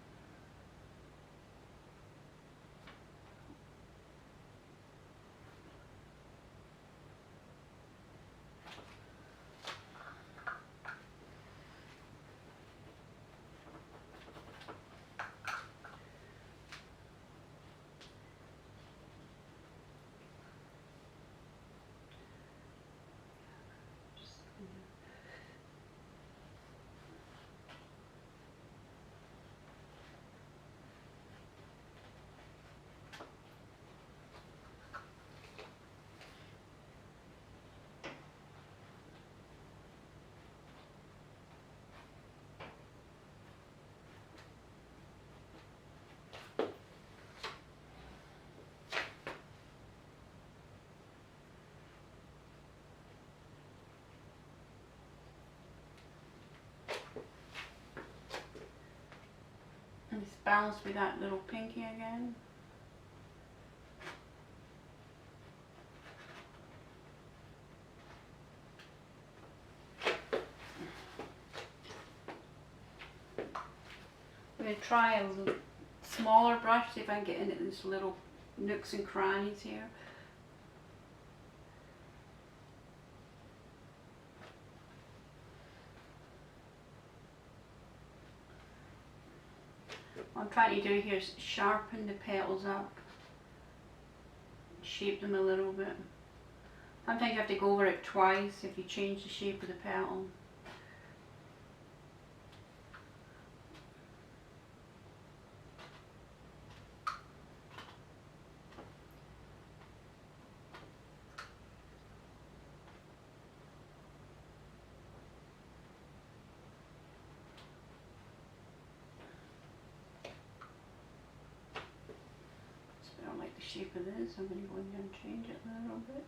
balance with that little pinky again. I'm going to try a smaller brush, see if I can get into these little nooks and crannies here. What I'm trying to do here is sharpen the petals up, shape them a little bit. Sometimes you have to go over it twice if you change the shape of the petal. I don't like the shape of this, I'm going to go in here and change it a little bit.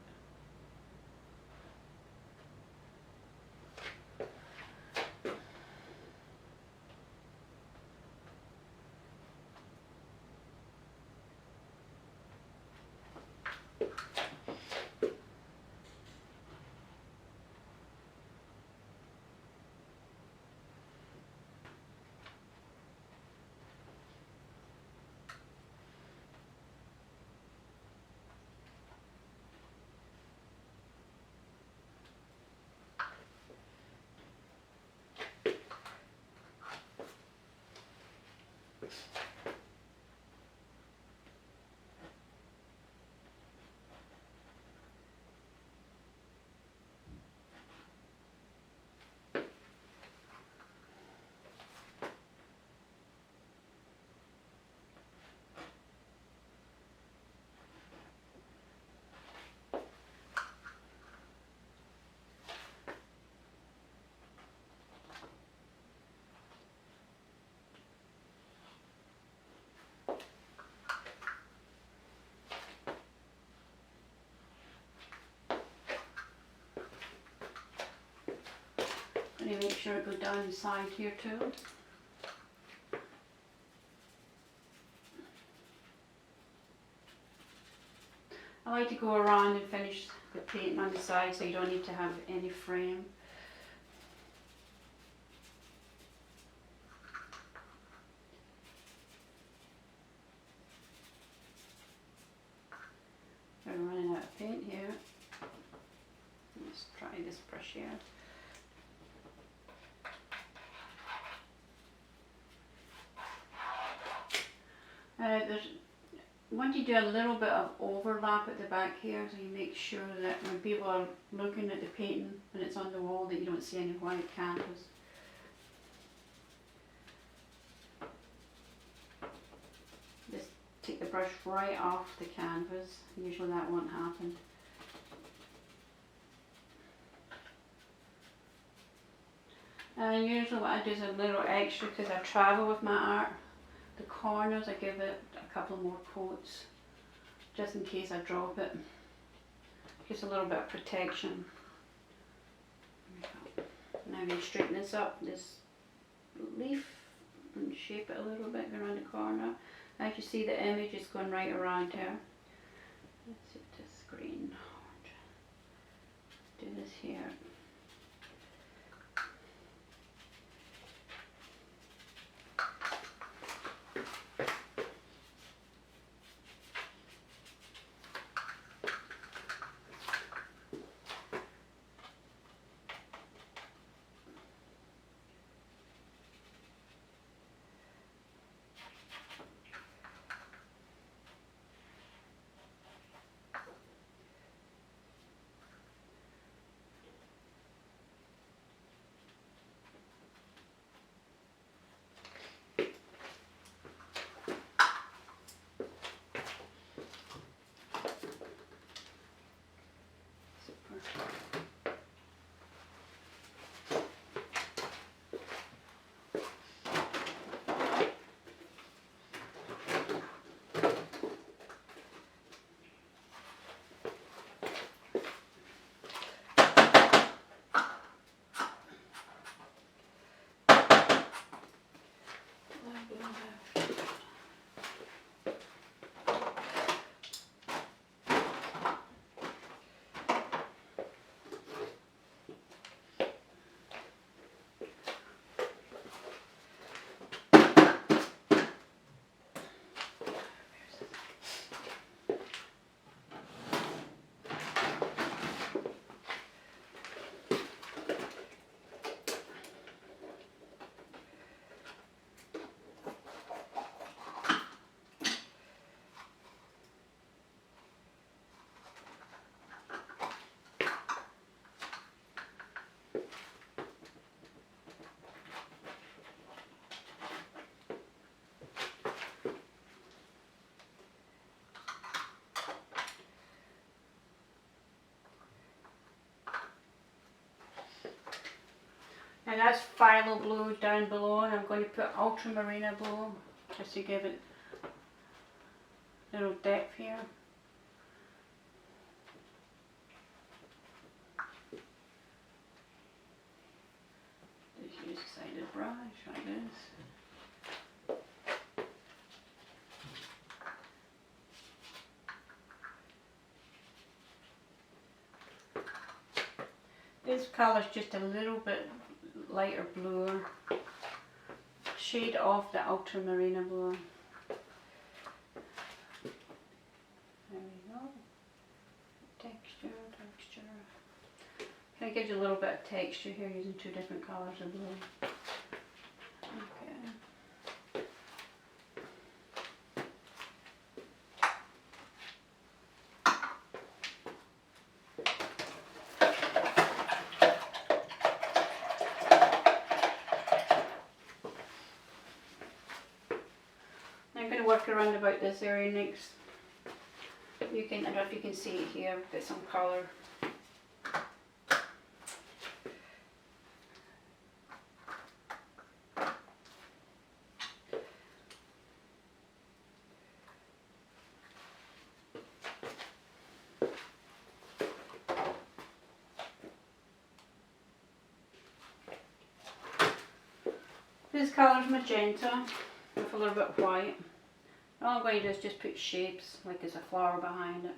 I'm going to make sure it goes down the side here too. I like to go around and finish the painting on the side so you don't need to have any frame. I'm running out of paint here. Let's try this brush here. Once you do a little bit of overlap at the back here, so you make sure that when people are looking at the painting when it's on the wall that you don't see any white canvas. Just take the brush right off the canvas. Usually that won't happen. And usually what I do is a little extra because I travel with my art. The corners, I give it a couple more coats just in case I drop it. Just a little bit of protection. Now I'm going to straighten this up, this leaf, and shape it a little bit around the corner. As you see, the image is going right around here. Let's see this green. Do this here. And that's phthalo blue down below, and I'm going to put ultramarina blue just to give it a little depth here. Just use a sided brush like this. This colour's just a little bit lighter blue, shade of the ultramarina blue. There we go. Texture. Kind of gives you a little bit of texture here using two different colours of blue. Okay. I'm going to work around about this area next. You can, I don't know if you can see it here, get some colour. This colour's magenta with a little bit of white. All I'm going to do is just put shapes like there's a flower behind it.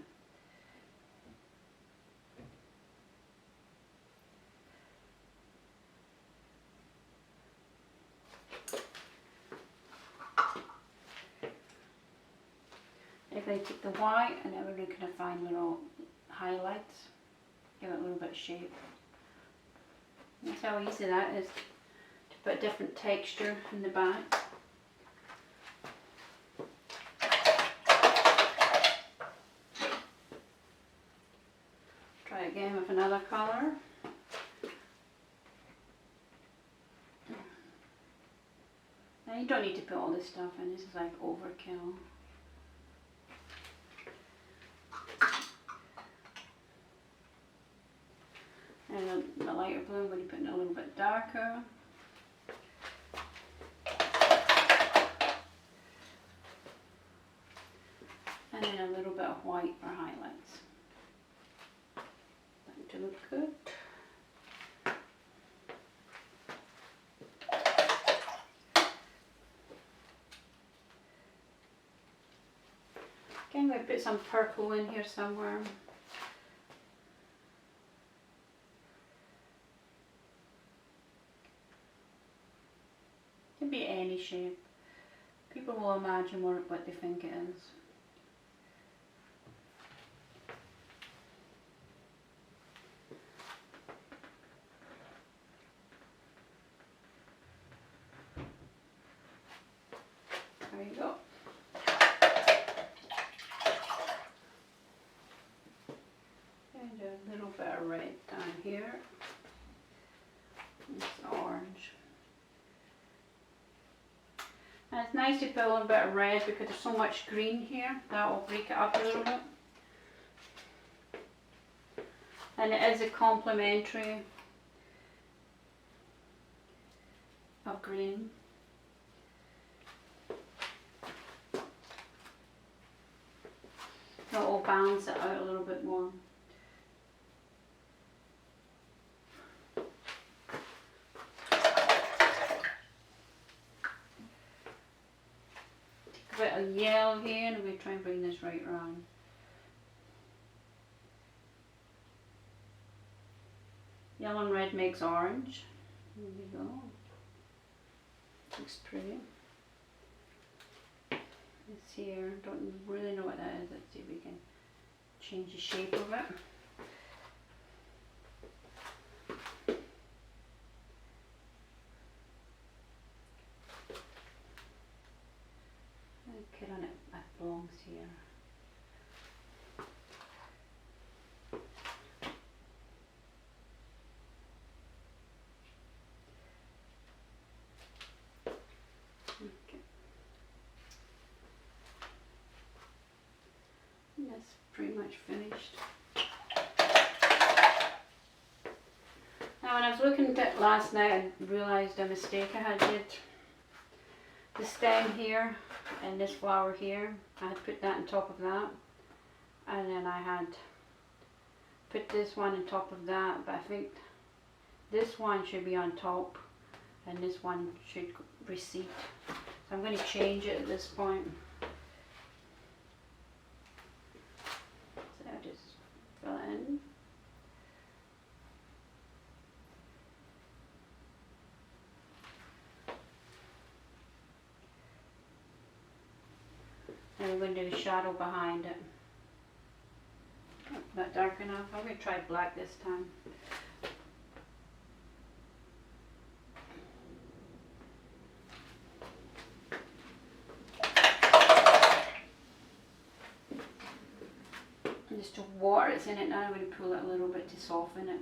If I take the white and then we're going to find little highlights, give it a little bit of shape. That's how easy that is to put a different texture in the back. Try again with another colour. Now you don't need to put all this stuff in, this is like overkill. And the lighter blue I'm going to put in a little bit darker. And then a little bit of white for highlights. That to look good. Okay, I'm going to put some purple in here somewhere. It can be any shape. People will imagine what they think it is. There you go. And a little bit of red down here. It's orange. And it's nice to put a little bit of red because there's so much green here. That will break it up a little bit. And it is a complementary of green. So it will balance it out a little bit more. A bit of yellow here, and we're going to try and bring this right around. Yellow and red makes orange. There we go. Looks pretty. This here, don't really know what that is. Let's see if we can change the shape of it. Cut on it, it belongs here. pretty much finished. Now when I was looking at it last night, I realised a mistake I had did. The stem here and this flower here, I had put that on top of that, and then I had put this one on top of that, but I think this one should be on top and this one should recede. So I'm going to change it at this point. So I'll just fill it in. And we're going to do a shadow behind it. Not dark enough. I'm going to try black this time. And just the water that's in it now, I'm going to pull it a little bit to soften it.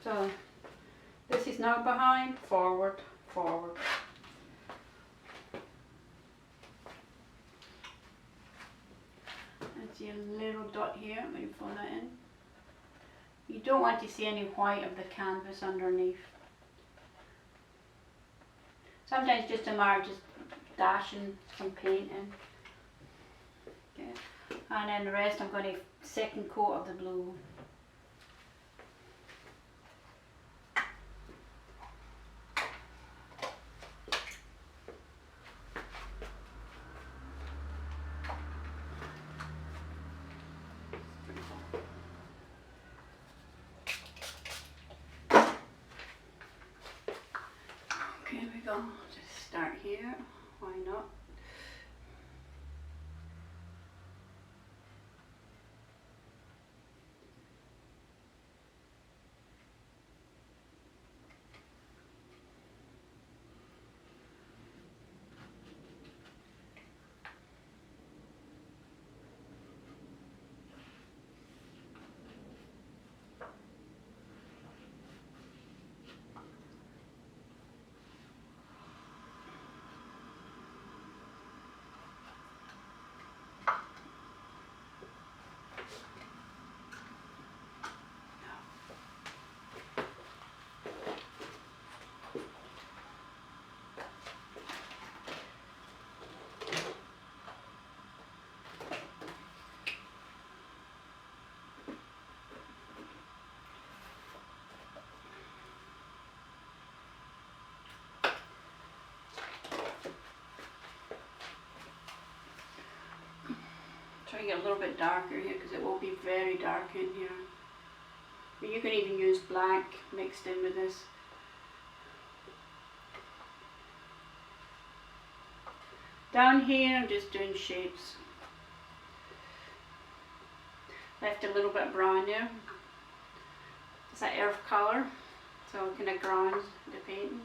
So this is now behind, forward, forward. And see a little dot here, I'm going to fill that in. You don't want to see any white of the canvas underneath. Sometimes just a matter of just dashing some paint in. Okay. And then the rest I'm going to second coat of the blue. Here we go, just start here, why not? Try to get a little bit darker here because it will be very dark in here. But you can even use black mixed in with this. Down here I'm just doing shapes. Left a little bit brown there. It's that earth colour, so kind of ground the painting.